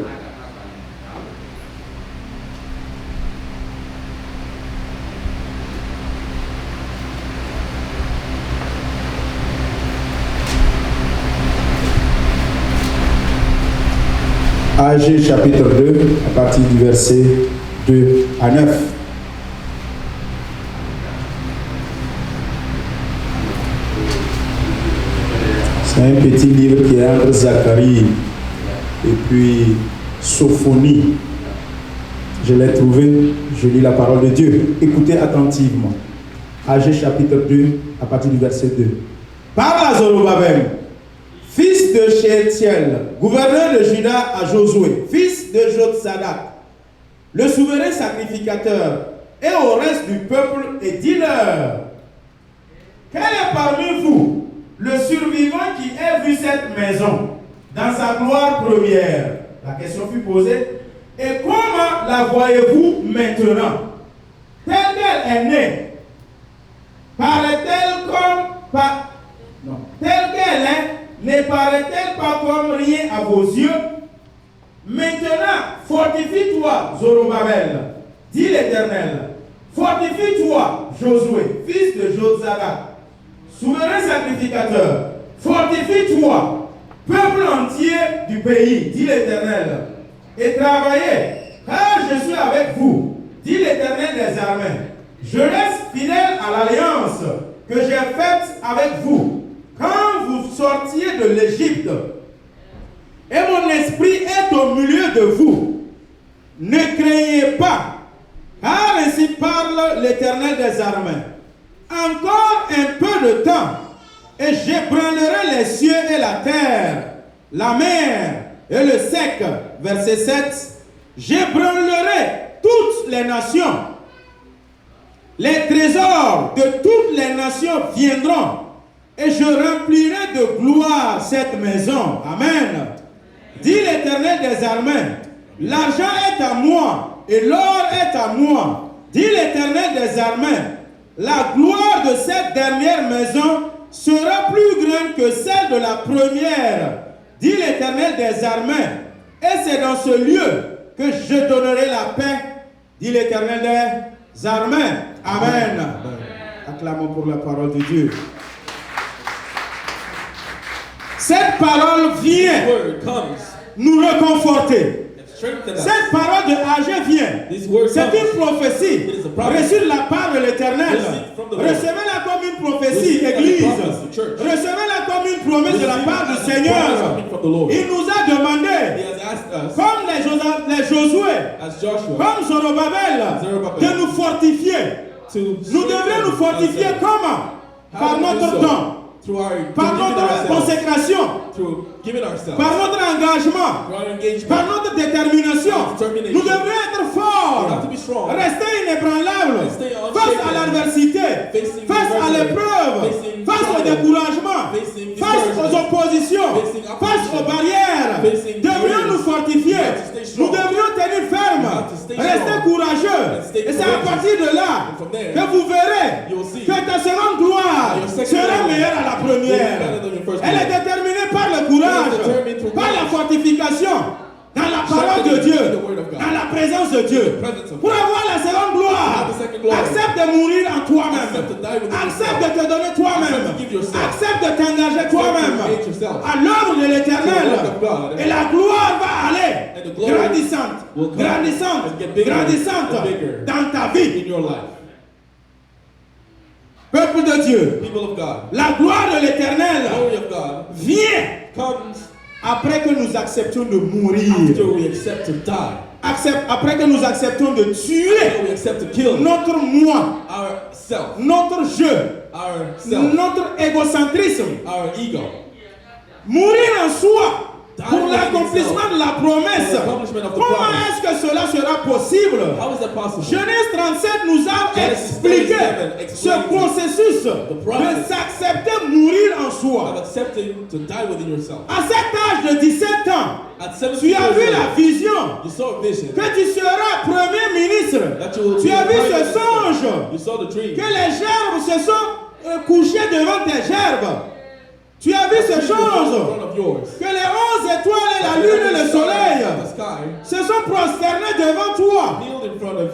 Agé chapitre 2, à partir du verset 2 à 9. C'est un petit livre qui est entre Zacharie et puis Sophonie. Je l'ai trouvé, je lis la parole de Dieu. Écoutez attentivement. Agé chapitre 2, à partir du verset 2. Parle à Zorobabel, fils de Shealtiel, gouverneur de Juda, à Josué, fils de Jotsadak, le souverain sacrificateur, et au reste du peuple, et dis-leur, quel est parmi vous le survivant qui ait vu cette maison dans sa gloire première? La question fut posée. Et comment la voyez-vous maintenant? Telle qu'elle est née, paraît-elle comme... Non. Telle qu'elle est, ne paraît-elle pas comme rien à vos yeux? Maintenant, fortifie-toi, Zorobabel, dit l'Éternel. Fortifie-toi, Josué, fils de Jotzadak. souverain sacrificateur, fortifie-toi, peuple entier du pays, dit l'Éternel, et travaillez, car je suis avec vous, dit l'Éternel des armées. Je reste fidèle à l'alliance que j'ai faite avec vous quand vous sortiez de l'Égypte. Et mon esprit est au milieu de vous. Ne craignez pas, car ainsi parle l'Éternel des armées. Encore un peu de temps, et j'ébranlerai les cieux et la terre, la mer et le sec. Verset 7. J'ébranlerai toutes les nations. Les trésors de toutes les nations viendront, et je remplirai de gloire cette maison. Amen. Dit l'Éternel des armées. L'argent est à moi, et l'or est à moi. Dit l'Éternel des armées. La gloire de cette dernière maison sera plus grande que celle de la première, dit l'Éternel des armées. Et c'est dans ce lieu que je donnerai la paix, dit l'Éternel des armées. Amen. Amen. Acclamons pour la parole de Dieu. Cette parole vient nous réconforter. Cette parole de Agé vient. C'est une prophétie reçue de la part de l'Éternel. Recevez-la comme une prophétie, Église. Recevez-la comme une promesse de la part du Seigneur. Il nous a demandé, comme les Josué, comme Zorobabel, de nous fortifier. Nous devons nous fortifier comment? Par notre temps. Par notre consécration, par notre engagement, par notre détermination, nous devons être forts, rester inébranlables face à l'adversité, face à l'épreuve, face au découragement, face aux oppositions, face aux barrières. Devrions nous fortifier, nous devrions tenir ferme, rester courageux. Et c'est à partir de là que vous verrez que ta seconde gloire sera meilleure à la première. Elle est déterminée par le courage, par la fortification, dans la parole de Dieu, dans la présence de Dieu. Pour avoir la seconde gloire, accepte de mourir en toi-même. Accepte de te donner toi-même. Accepte de t'engager toi-même à l'œuvre de l'Éternel. Et la gloire va aller grandissante, grandissante, grandissante dans ta vie. Peuple de Dieu, la gloire de l'Éternel vient après que nous acceptions de mourir. Après que nous acceptons de tuer notre moi, notre jeu, notre égocentrisme, mourir en soi pour l'accomplissement de la promesse. Comment est-ce que cela sera possible? Genèse 37 nous a expliqué ce processus de s'accepter mourir en soi. À cet âge de 17 ans, tu as vu la vision que tu seras premier ministre. Tu as vu ce songe que les gerbes se sont couchées devant tes gerbes. Tu as vu ces choses, que les 11 étoiles et la lune et le soleil se sont prosternés devant toi.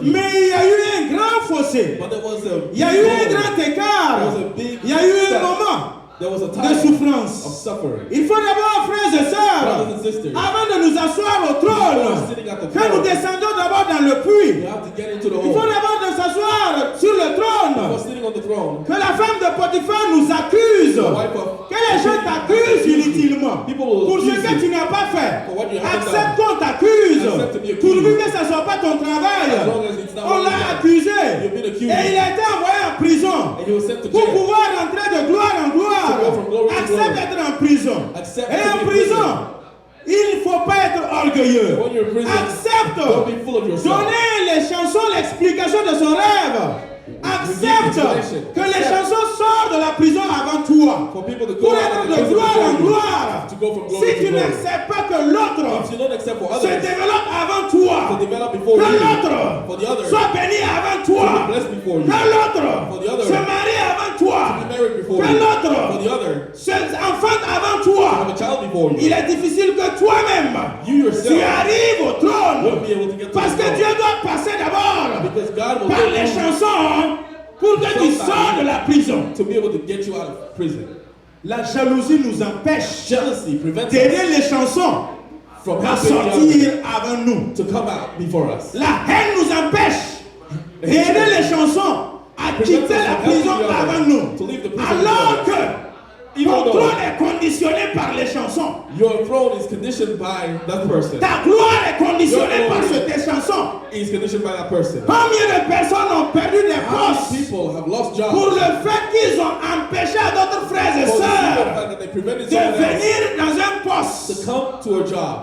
Mais il y a eu un grand fossé. Il y a eu un grand écart. Il y a eu un moment de souffrance. Il faut d'abord, frères et sœurs, avant de nous asseoir au trône, que nous descendions d'abord dans le puits. Il faut d'abord nous asseoir sur le trône. Que la femme de Potiphar nous accuse. Que les gens t'accusent inutilement pour ce que tu n'as pas fait. Accepte qu'on t'accuse, pourvu que ce ne soit pas ton travail. On l'a accusé et il a été envoyé en prison pour pouvoir rentrer de gloire en gloire. Accepte d'être en prison. Et en prison, il ne faut pas être orgueilleux. Accepte. Donner les chansons l'explication de son rêve. Accepte que les chansons sortent de la prison avant toi pour être de gloire en gloire. Si tu n'acceptes pas que l'autre se développe avant toi, que l'autre soit béni avant toi, que l'autre se marie avant toi, que l'autre se enfante avant toi, il est difficile que toi-même tu arrives au trône parce que Dieu doit passer d'abord par les chansons pour pour que tu sors de la prison.
to be able to get you out of prison.
La jalousie nous empêche
Jealousy prevents us
d'aider les chansons
from
à
helping the other
sortir avant nous.
to come out before us.
La haine nous empêche d'aider les chansons à quitter la prison avant nous. Alors que ton trône est conditionné par les chansons.
Your throne is conditioned by that person.
Ta gloire est conditionnée par tes chansons.
Is conditioned by that person.
Combien de personnes ont perdu des
How
postes
many people have lost jobs
pour le fait qu'ils ont empêché à d'autres frères et
for the simple
sœurs
fact that they prevented
de
someone else
venir dans un
to
poste?
come to a job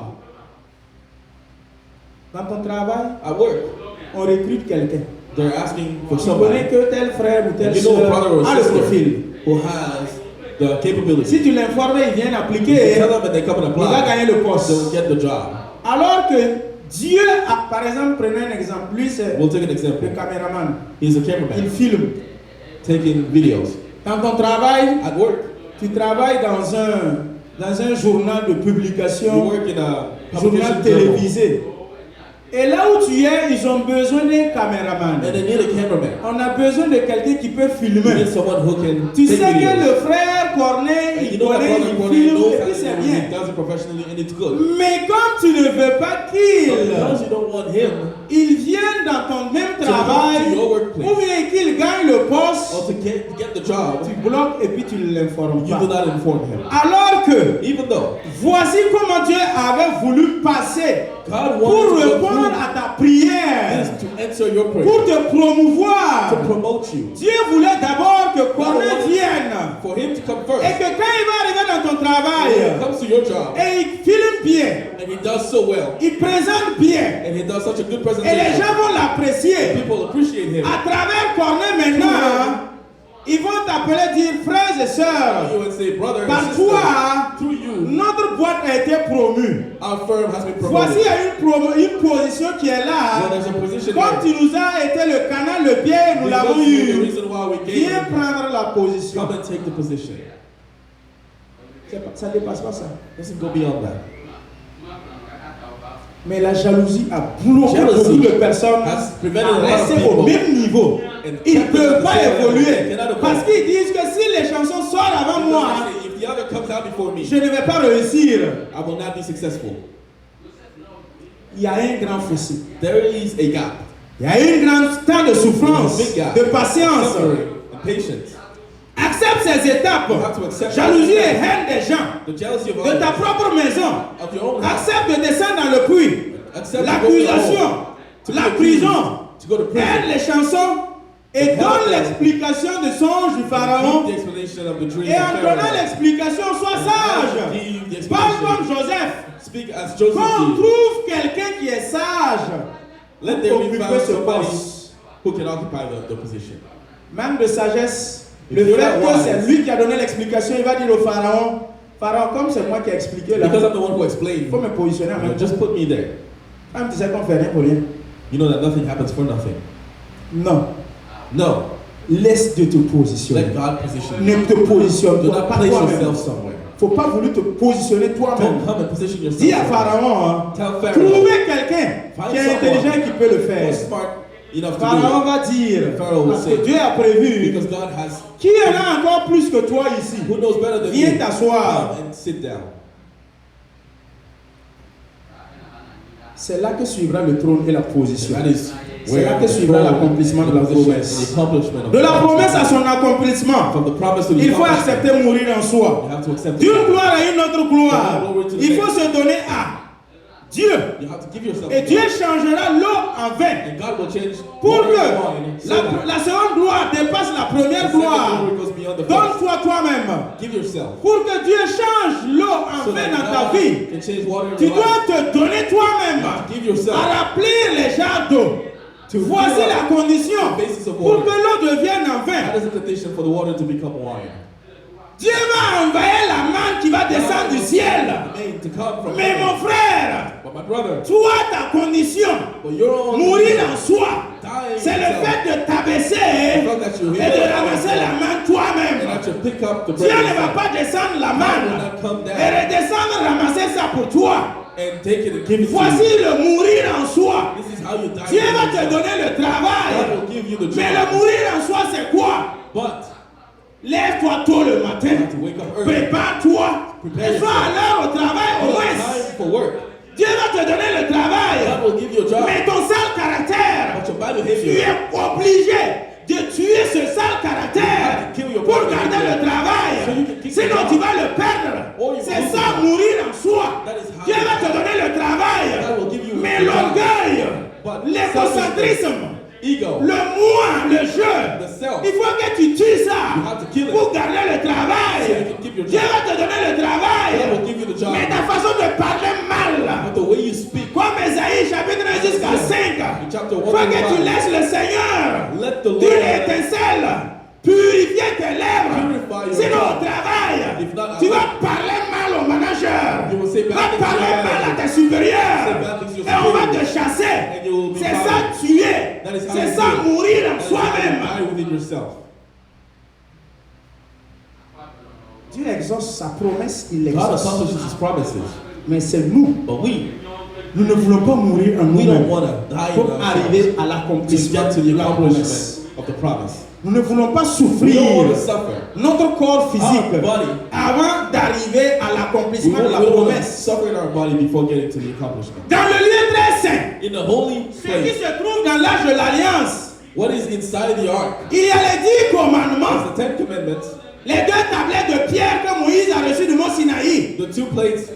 Dans ton travail,
at work?
on recrute quelqu'un.
They're asking for
Tu connais
somebody
que tel frère ou telle
you know a
sœur
brother or
a le
sister
profil.
who has the capability.
Si tu l'informes, il vient
You
appliquer,
tell them that they come and
il va
apply,
gagner le poste.
they'll get the job.
Alors que Dieu, par exemple, prenez un exemple, lui c'est
We'll take an
le
example.
caméraman.
He's a
Il
cameraman
filme.
taking videos.
Dans ton travail,
At work,
tu travailles dans un journal de
you
publication,
work in a
journal
publication journal,
télévisé. Et là où tu es, ils ont besoin d'un caméraman.
and they need a cameraman.
On a besoin de quelqu'un qui peut
You need
filmer.
someone who can
Tu
take
sais que
videos.
le frère Corneille,
And you
il
know that
connaît,
brother
il
Cornell
filme,
knows
et
how
puis
to
c'est
do it.
bien.
He does it professionally and it's good.
Mais comme tu ne veux pas qu'il
Because you don't want him
vienne dans ton même
to
travail,
your workplace
ou bien qu'il gagne le
or
poste,
to get the job,
tu bloques et puis tu ne l'informes
you
pas.
do not inform him.
Alors que,
Even though
voici comment Dieu avait voulu passer
God
pour
wanted to go
répondre
through
à ta prière,
this to answer your prayer,
pour te promouvoir.
to promote you,
Dieu voulait d'abord que Corneille vienne
for him to come
et
first.
que quand il va arriver dans ton
When
travail,
it comes to your job,
et il filme bien,
and he does so well,
il présente bien,
and he does such a good
et les
presentation,
gens vont l'apprécier.
people appreciate him.
À travers Corneille maintenant, ils vont t'appeler dire frères et sœurs,
You would say, brother
par
and sister,
toi,
through you,
notre boîte a été promue.
our firm has been
Voici
promoted.
une position qui est
Well,
là.
there's a position
Comme
there.
tu nous as été le canal, le pied, nous l'avons
Because you're the
eu.
reason why we gave
Viens
him.
prendre la position.
Come and take the position.
Ça ne dépasse pas ça.
Doesn't go beyond that.
Mais la jalousie a bloqué
Jealousy
beaucoup de personnes
has prevented
à
a lot of
rester
people
au même niveau.
and
Ils ne
kept them
peuvent
at the
pas
same level.
évoluer.
They cannot
Parce
evolve.
qu'ils disent que si les chansons sortent avant moi,
Because if the other comes out before me,
je ne vais pas réussir.
I will not be successful.
Il y a un grand fossé.
There is a gap.
Il y a un grand temps de souffrance,
There's a big gap.
de patience.
Suffering and patience.
Accepte ces étapes.
You have to accept
Jalousie et
that.
haine des gens.
The jealousy of
De ta
others,
propre maison.
of your own house.
Accepte de descendre dans le puits.
Accept to go to your
L'accusation,
home, to
la
be
prison.
accused, to go to prison.
Aide les chansons et
Help
donne
them.
l'explication du songe du
Give
pharaon.
the explanation of the dream
Et
of
en donnant
Pharaoh.
l'explication, sois sage.
Give the
Parle
explanation.
comme Joseph.
Speak as Joseph
Quand on
did.
trouve quelqu'un qui est sage,
Let there be
occuper
found
ce
somebody
poste.
who can occupy the position.
Même de sagesse,
If
le
you're
fait
not
que
wise,
c'est lui qui a donné l'explication, il va dire au pharaon, Pharaon, comme c'est moi qui ai expliqué là,
Because I'm the one who explained,
il faut me positionner en même temps.
just put me there.
Même tu sais qu'on fait rien pour rien.
You know that nothing happens for nothing.
Non.
No.
Laisse de te positionner.
Let God position you.
Ne te positionne
Do
pas
not place
toi-même.
yourself somewhere.
Faut pas vouloir te positionner toi-même.
Don't come and position yourself.
Dis à
somewhere.
Pharaon, hein,
Tell Pharaoh.
trouvez quelqu'un
Find
qui est
someone
intelligent qui peut le faire.
who's smart enough to
Pharaon
do
va dire,
Pharaoh will
parce
say,
que Dieu a
it.
prévu,
Because God has,
qui en a encore plus que toi ici?
who knows better than
Viens
you,
t'asseoir.
come and sit down.
C'est là que suivra le trône et la position.
That is
C'est là
where
que
the
suivra
throne,
l'accomplissement de
the
la
position,
promesse.
and the accomplishment of
De la
the
promesse à son accomplissement,
From the promise to the
il faut
accomplishment,
accepter de mourir en soi.
you have to accept
D'une
it.
gloire à une autre gloire. Il faut se donner à Dieu.
You have to give yourself
Et
to
Dieu
God.
changera l'eau en vin.
And God will change
Pour
water
que
into wine, so that
la seconde gloire dépasse la
the
première
second
gloire.
glory goes beyond the first.
Donne-toi toi-même.
Give yourself.
Pour que Dieu change l'eau en
So
vin
that
dans ta
God
vie,
can change water
tu
into wine.
dois te donner toi-même
Give yourself.
à remplir les jarres d'eau.
To
Voici
fill
la
up
condition
the basis of
pour
water.
que l'eau devienne en vin.
That is a condition for the water to become wine.
Dieu va envoyer la manne qui va descendre du ciel.
Made to come from
Mais
heaven.
mon frère,
But my brother,
toi, ta condition,
but your own
mourir en soi,
dying
c'est le
yourself.
fait de t'abaisser
The fact that you
et de ramasser la manne
and
toi-même.
that you pick up the
Dieu
bread
ne va
yourself.
pas descendre la
God will
manne
not come
et
down
redescendre ramasser ça pour toi.
and take it and give it to
Voici
you.
le mourir en soi.
This is how you die.
Dieu
within
va te
yourself.
donner le
God
travail.
will give you the
Mais le
job.
mourir en soi, c'est quoi?
But
Lève-toi tôt le
you
matin.
have to wake up early.
Prépare-toi.
Prepare
Et sois à
yourself.
l'heure au travail au
You
moins.
have time for work.
Dieu va te donner le travail.
God will give you a job.
Mais ton sale caractère,
But your bad
tu
behavior,
es obligé de tuer ce sale caractère pour garder le travail. Sinon, tu vas le perdre. C'est ça, mourir en soi. Dieu va te donner le travail. Mais l'orgueil, l'égocentrisme,
ego,
le moi, le jeu,
the self,
il faut que tu tues ça
you have to kill it.
pour garder le
So you
travail.
can keep your
Dieu
job.
va te donner le
God
travail.
will give you the job.
Mais ta façon de parler mal,
But the way you speak,
comme Esaïe chapitre 1 jusqu'à 5,
in chapter
faut
1
que tu
and 5,
laisses le Seigneur
let the
d'une
Lord
étincelle purifier tes lèvres.
purify your
Sinon au
tongue.
travail,
If not,
tu vas parler mal au manager,
You will say
tu
bad
vas
things to
parler
your
mal à
manager.
tes supérieurs
Say bad things to your
et on va te
superiors.
chasser.
And you will be
C'est
fired.
ça tuer,
That is how
c'est
you
ça
do it.
mourir en
That is how you
soi-même.
die within yourself.
Dieu exauce sa promesse, il
God
l'exauce.
accomplishes His promises.
Mais c'est nous,
But we
nous ne voulons pas mourir en
don't
nous-mêmes
want to die
pour
in ourselves
arriver à
to
l'accomplissement
get to
de
the
la promesse.
accomplishment of the promise.
Nous ne voulons pas
We
souffrir
don't want to suffer.
notre corps physique
Our body.
avant d'arriver à
We
l'accomplissement de
don't
la
want to
promesse.
suffer in our body before getting to the accomplishment.
Dans le lieu très saint,
In the holy
ce qui
place,
se trouve dans l'âge de l'Alliance,
what is inside the ark
il y a les 10
is
commandements,
the Ten Commandments,
les 2 tablettes de pierre que Moïse a reçues du mont Sinaï.
the 2 plates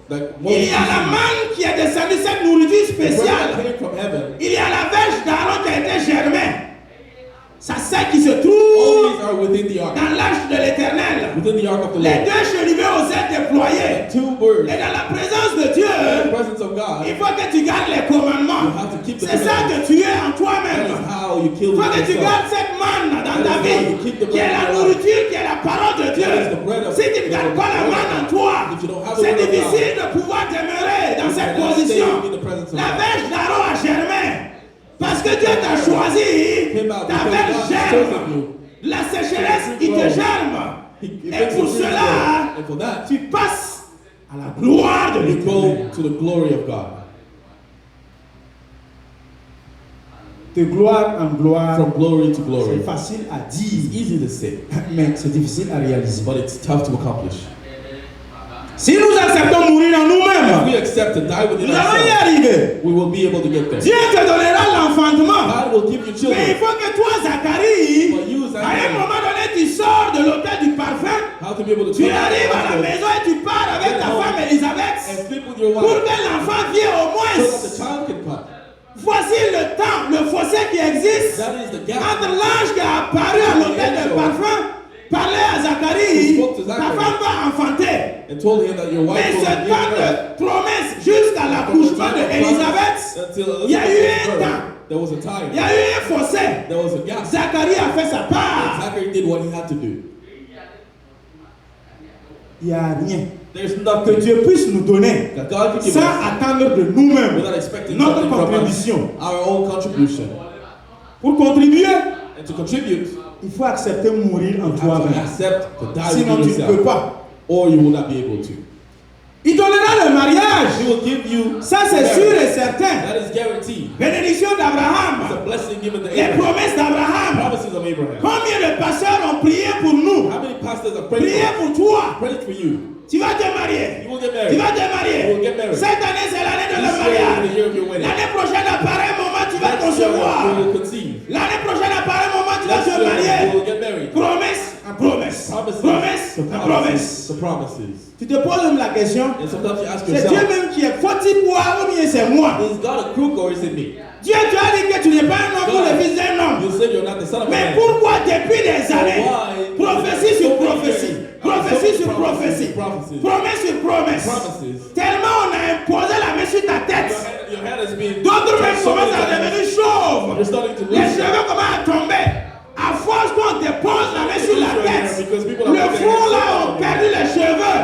that
Il
Moses
y a la
received,
manne qui est descendue, cette nourriture
the bread that
spéciale.
came from heaven.
Il y a la verge d'Aaron qui a été germée. Ça, c'est qui se
All
trouve
these are within the ark,
dans l'arche de l'Éternel.
within the ark of the
Les
Lord.
2 chérubins aux ailes déployées.
2 birds
Et dans la présence de Dieu,
in the presence of God.
il faut que tu gardes les
You
commandements.
have to keep the
C'est ça
commandments.
que tu es en
That
toi-même.
is how you kill
Il faut que tu
yourself.
gardes cette manne dans ta
That is how
vie,
you keep the
qui est
bread
la
in your
nourriture, qui est la parole de Dieu.
That is the bread of-
Si tu ne gardes pas la manne en toi,
If you don't have the
c'est
word of God,
difficile de pouvoir demeurer dans
you
cette
cannot
position.
stay in the presence of
La
God.
verge d'Aaron a germé. Parce que Dieu t'a choisi,
Came out
ta
because
verge
God has
germe.
chosen you.
La sécheresse, il te germe.
He
Et
makes
pour
you free
cela,
and for that,
tu passes à la gloire de
you
l'Éternel.
go to the glory of God.
De gloire en gloire,
From glory to
c'est
glory.
facile à
It's
dire,
easy to say,
mais c'est difficile à réaliser.
but it's tough to accomplish.
Si nous acceptons mourir en
If
nous-mêmes,
we accept to die within
nous allons y
ourselves,
arriver.
we will be able to get there.
Dieu te donnera l'enfantement.
God will give you
Mais il
children.
faut que toi, Zacharie,
But you,
à un
Zachary,
moment donné, tu sors de l'hôtel du parfum,
how to be able to
tu
come
arrives à la
out
maison et tu pars avec ta femme Elisabeth
and sleep with your
pour
wife
que l'enfant vienne au
so that the
moins.
child can come.
Voici le temps, le fossé qui existe
That is the gap.
entre l'ange qui a apparu à l'hôtel de parfum, parlait à Zacharie,
He spoke to
ta
Zachary.
femme va enfanter.
And told him that your wife
Mais
will
ce
give
temps
birth.
de promesse jusqu'à l'accouchement d'Élisabeth,
Until
il y a eu
Elizabeth
un
gave
temps.
birth, there was a time.
il y a eu un fossé.
There was a gap.
Zacharie a fait sa part.
Zachary did what he had to do.
Il n'y a rien
There's
que
nothing
Dieu puisse nous donner
that God can give
sans
us
attendre de nous-mêmes
without expecting
notre
something from us,
contribution.
our own contribution.
Pour contribuer,
And to contribute,
il faut accepter mourir en
you have to
toi-même.
accept to die
Sinon,
within
tu ne peux
yourself,
pas.
or you will not be able to.
Il donnera le mariage.
He will give you
Ça, c'est
marriage.
sûr et certain.
That is guaranteed.
Bénédiction
It's a
d'Abraham.
blessing given to
Les
Abraham.
promesses d'Abraham.
Promises of Abraham.
Combien de pasteurs ont prié pour nous?
How many pastors have prayed
Prié
for
pour toi.
prayed for you?
Tu vas te marier.
You will get
Tu
married.
vas te marier.
You will get married.
Cette année, c'est l'année de le
This year is the
mariage.
year of your wedding.
L'année prochaine, à pareil moment, tu vas
Next year you
concevoir.
will conceive.
L'année prochaine, à pareil moment, tu vas
Next
te
year you
marier.
will get married.
Promesse en promesse.
Promises.
Promesse
to
en
promises.
promesse.
To promises.
Tu te poses même la question,
And sometimes you ask
c'est Dieu
yourself,
même qui est faut-il boire ou bien c'est moi?
is God a crook or is it me?
Dieu te a dit que tu n'es pas un homme ou le fils d'un homme.
You said you're not the son of a
Mais
man.
pourquoi depuis des années,
why-
prophétie sur
so many
prophétie,
years,
prophétie
so
sur
many
prophétie,
prophecies,
promesse sur promesse,
promises.
tellement on a imposé la main sur ta tête,
Your head has been
d'autres même
touched so many
commencent à
times.
devenir chauves,
You're starting to
les
lose
cheveux commencent à tomber. À force qu'on dépose la main sur la tête,
Because people are
le
putting
front
their
là
hands
ont
on
perdu
you.
les cheveux,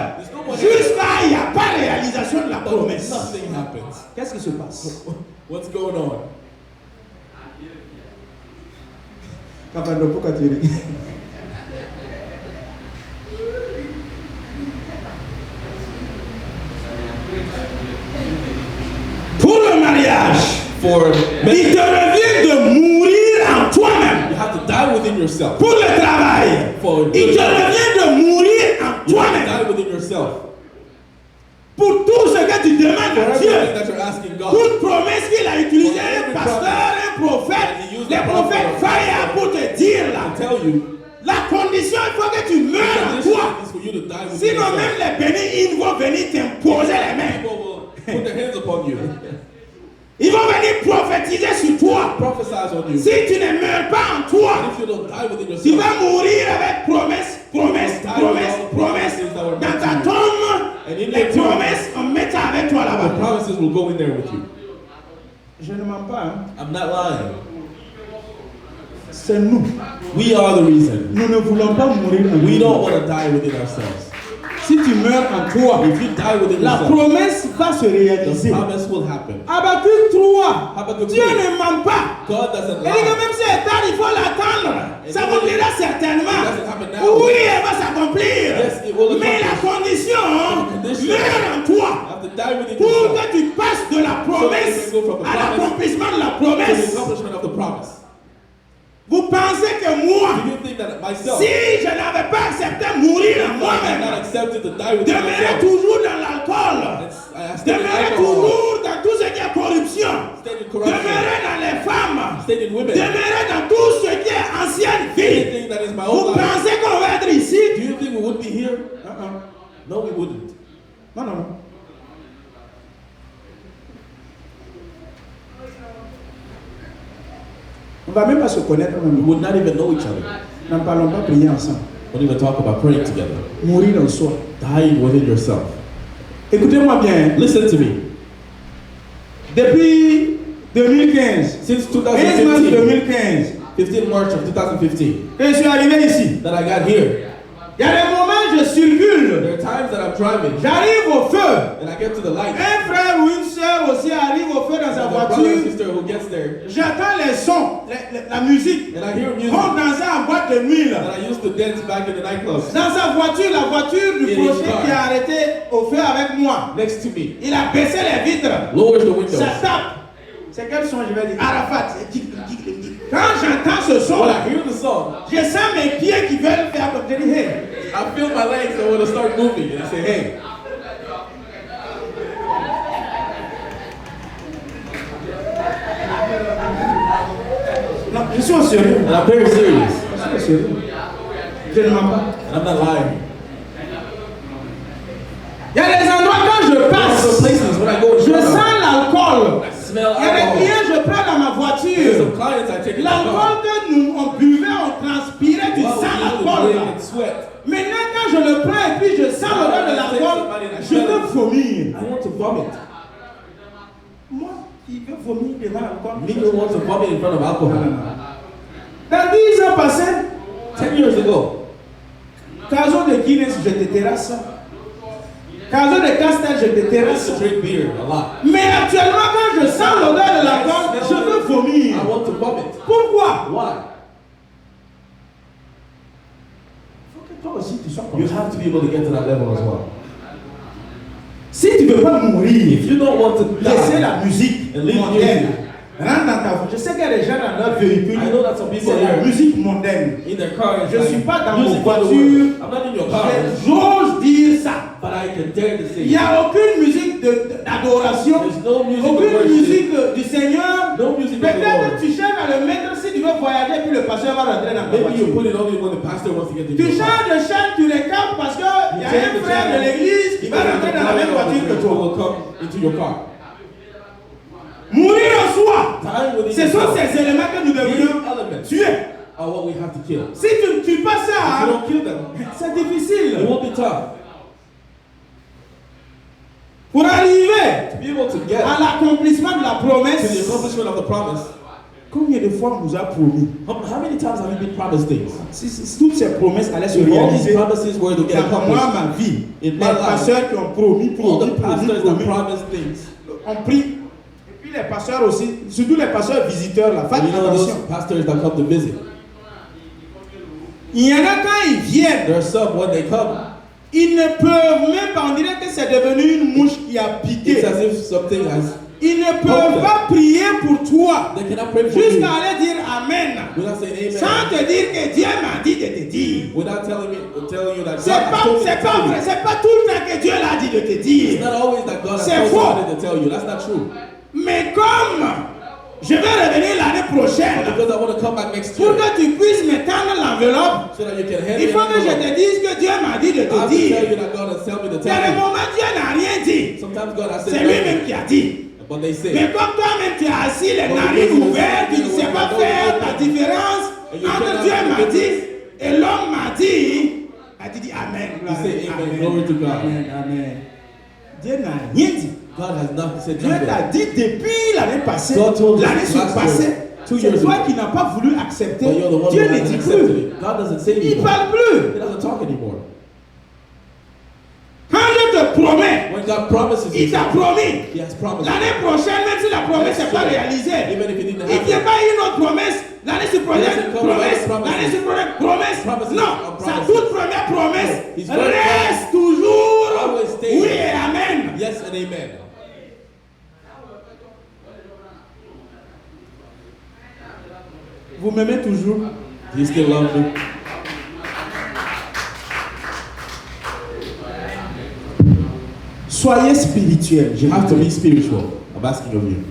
jusqu'à il n'y a pas réalisation de la
But
promesse.
nothing happens.
Qu'est-ce qui se passe?
What's going on?
Capando, pourquoi tu ris? mariage.
For
Il te revient de mourir en toi-même.
you have to die within yourself.
Pour le travail.
For
Il te revient de mourir en
you have to
toi-même.
die within yourself.
Pour tout ce que tu demandes
For
à Dieu.
everything that you're asking God.
Toute promesse qu'il a utilisée, un pasteur, un prophète, les prophètes faillent pour te dire
I
là.
tell you,
La condition, il faut que tu
the
meurs en
condition
toi.
is for you to die within
Sinon
yourself.
même les bénis, ils vont venir t'imposer les mains.
People will put their hands upon you,
Ils vont venir prophétiser sur toi.
prophesize on you.
Si tu ne meurs pas en toi,
And if you don't die within
tu
yourself,
vas mourir avec promesse, promesse, promesse, promesse. Dans ta tombe, les promesses, on met ça avec toi
the
là-bas.
promises will go in there with you.
Je ne mens pas. Hein.
I'm not lying.
C'est nous.
We are the reason.
Nous ne voulons pas mourir en
We
nous.
don't want to die within ourselves.
Si tu meurs en toi,
If you die within
la
yourself,
promesse va se
the
réaliser.
promise will happen.
Habakkuk 3.
Habakkuk
Dieu
3.
ne ment pas.
God doesn't
Il dit que
lie.
même si elle tarde, il faut l'attendre. Ça accomplira certainement.
It doesn't happen now.
Oui, elle va s'accomplir.
Yes, it will
Mais la
accomplish.
condition,
condition.
meurs en toi.
You have to die within
Pour
yourself
que tu passes de la promesse
So that you can go from the
à
promise
l'accomplissement de la
to the
promesse.
accomplishment of the promise.
Vous pensez que moi,
Do you think that myself,
si je n'avais pas accepté mourir en
I had not
moi-même,
accepted to die within
demeurer
myself,
toujours dans l'alcool,
I stayed in
demeurer
alcohol,
toujours dans tout ce qui est corruption,
stayed in corruption,
demeurer dans les femmes,
stayed in women,
demeurer dans tout ce qui est ancienne vie.
anything that is my
Vous
own life.
pensez qu'on va être ici?
Do you think we would be here? No, we wouldn't.
Non, non, non. On ne va même pas se connaître
We
même.
would not even know each other.
N'en parlons pas prier ensemble.
Don't even talk about praying together.
Mourir en soi.
Dying within yourself.
Écoutez-moi bien.
Listen to me.
Depuis 2015,
Since
15 mars
2015,
2015,
15 March of 2015,
que je suis arrivé ici.
that I got here,
Il y a des moments je circule.
there are times that I'm driving
J'arrive au feu.
and I get to the light.
Un frère ou une soeur aussi arrive au feu dans sa
And my brother and
voiture.
sister who gets there,
J'entends les sons, la musique.
and I hear music
On dansait en boîte de nuit là.
that I used to dance back in the nightclubs
Dans sa voiture, la voiture du
In his
projet
car.
qui a arrêté au feu avec moi.
next to me.
Il a baissé les vitres.
Lowers the windows.
Ça tape. C'est quel son je vais dire? Arafat. Quand j'entends ce son
When
là,
I hear the song,
je sens mes pieds qui veulent faire comme je dis, hey.
I feel my legs that want to start moving, and I say, hey.
Non, je suis au sérieux.
And I'm very serious.
Je suis au sérieux. Je ne mens pas.
And I'm not lying.
Il y a des endroits quand je
Some
passe,
places when I go in
je
front of,
sens l'alcool.
I smell
Il y a des
alcohol.
clients, je prends dans ma
There's
voiture.
some clients I take in my car.
L'alcool que nous on buvait, on transpirait, tu
Wow,
sens
we used to
l'alcool
drink
là.
and sweat.
Maintenant quand je le prends et puis je sens l'odeur de l'alcool, je veux vomir.
I want to vomit.
Moi qui veux vomir devant l'alcool.
Me who wants to vomit in front of alcohol.
Dans 10 ans passés,
10 years ago,
Caso de Guinness, je te terrasse. Caso de Castel, je te
I used
terrasse.
to drink beer a lot.
Mais actuellement, quand je sens l'odeur de l'alcool, je veux vomir.
I want to vomit.
Pourquoi?
Why?
Il faut que toi aussi tu sois comme
You
ça.
have to be able to get to that level as well.
Si tu ne veux pas mourir,
If you don't want to
laissez
die,
la musique
And leave
mondaine.
music.
Rentre dans ta voiture. Je sais qu'il y a des gens dans leur véhicule.
I know that some people
C'est la
here
musique mondaine.
in their car is
Je
like
suis pas dans
music
mon
for the
voiture.
world. I'm not in your car,
J'ose dire ça.
but I can dare to say
Il n'y a aucune musique d'adoration.
there's no music of
Aucune
worship,
musique du Seigneur.
no music of the
Peut-être
Lord.
que tu cherches à le mettre si tu veux voyager, puis le pasteur va rentrer dans ta
Maybe you
voiture.
put it only when the pastor wants to get to
Tu
your car.
changes de chaîne, tu récapes parce qu'il y a un frère de l'église qui va rentrer dans la même voiture que toi.
will come into your car.
Mourir en soi.
Time within
Ce sont
yourself.
ces éléments que nous
These
devrions
elements
tuer.
are what we have to kill.
Si tu ne tues pas
If you
ça,
don't kill them,
c'est
it
difficile.
will be tough.
Pour arriver
To be able to get
à l'accomplissement de la
to the
promesse,
accomplishment of the promise,
combien de fois on nous a promis?
how many times have you been promised things?
Si toutes ces promesses allaient se
If all these
réaliser,
promises were to get
dans moi,
accomplished,
ma vie,
In
les
my life,
pasteurs qui ont promis,
all the pastors that
promis,
promised things,
ont pris. Et puis les pasteurs aussi, surtout les pasteurs visiteurs, là, faites
you know those
attention.
pastors that come to visit.
Il y en a quand ils viennent,
There are some when they come,
ils ne peuvent même pas, on dirait que c'est devenu une mouche qui a piqué.
it's as if something has
Ils ne ne peuvent pas prier pour toi
They cannot pray for you
jusqu'à aller dire Amen.
without saying amen.
Sans te dire que Dieu m'a dit de te dire.
Without telling you that
C'est
God has
pas,
told me
c'est
to
pas
tell
vrai,
you.
c'est pas tout le temps que Dieu l'a dit de te
It's
dire.
not always that God has
C'est
told
faux.
somebody to tell you. That's not true.
Mais comme je vais revenir l'année prochaine
Because I want to come back next
pour
year
que tu puisses me tendre l'enveloppe,
so that you can hand
il
me
faut
an
que je
envelope.
te dise que Dieu m'a dit de
I have
te
to tell
dire.
you that God has told me to
Dans
tell
le
you.
moment, Dieu n'a rien dit.
Sometimes God has
C'est
said
lui-même
nothing,
qui a dit.
but they say.
Mais comme toi-même tu es assis, les narines ouvertes, tu ne sais pas faire la différence entre Dieu m'a dit et l'homme m'a dit, tu dis Amen.
You say amen, glory to God.
Amen, amen. Dieu n'a rien dit.
God has not said
Dieu t'a
nothing.
dit depuis l'année passée,
God told us
l'année
last
surpassée.
year, 2
C'est
years
toi
ago.
qui n'as pas voulu accepter.
But you're the one
Dieu
who
ne
hasn't
dit
accepted
plus.
it. God doesn't say
Il ne
anymore.
parle plus.
He doesn't talk anymore.
Quand je te promets,
When God promises you
il t'a
something,
promis.
He has promised
L'année
you.
prochaine, même si la promesse n'est pas réalisée,
Even if it didn't
il ne vient
happen.
pas une autre promesse. L'année prochaine,
He doesn't come with
promesse.
other promises.
L'année prochaine, promesse.
Promises
Non,
on
sa
promises.
toute première promesse
No, his first
reste toujours
Always stay.
oui et amen.
Yes and amen.
Vous m'aimez toujours?
Do you still love me?
Soyez spirituel. Je
You have to
vous
be
dis.
spiritual. I'm asking of you.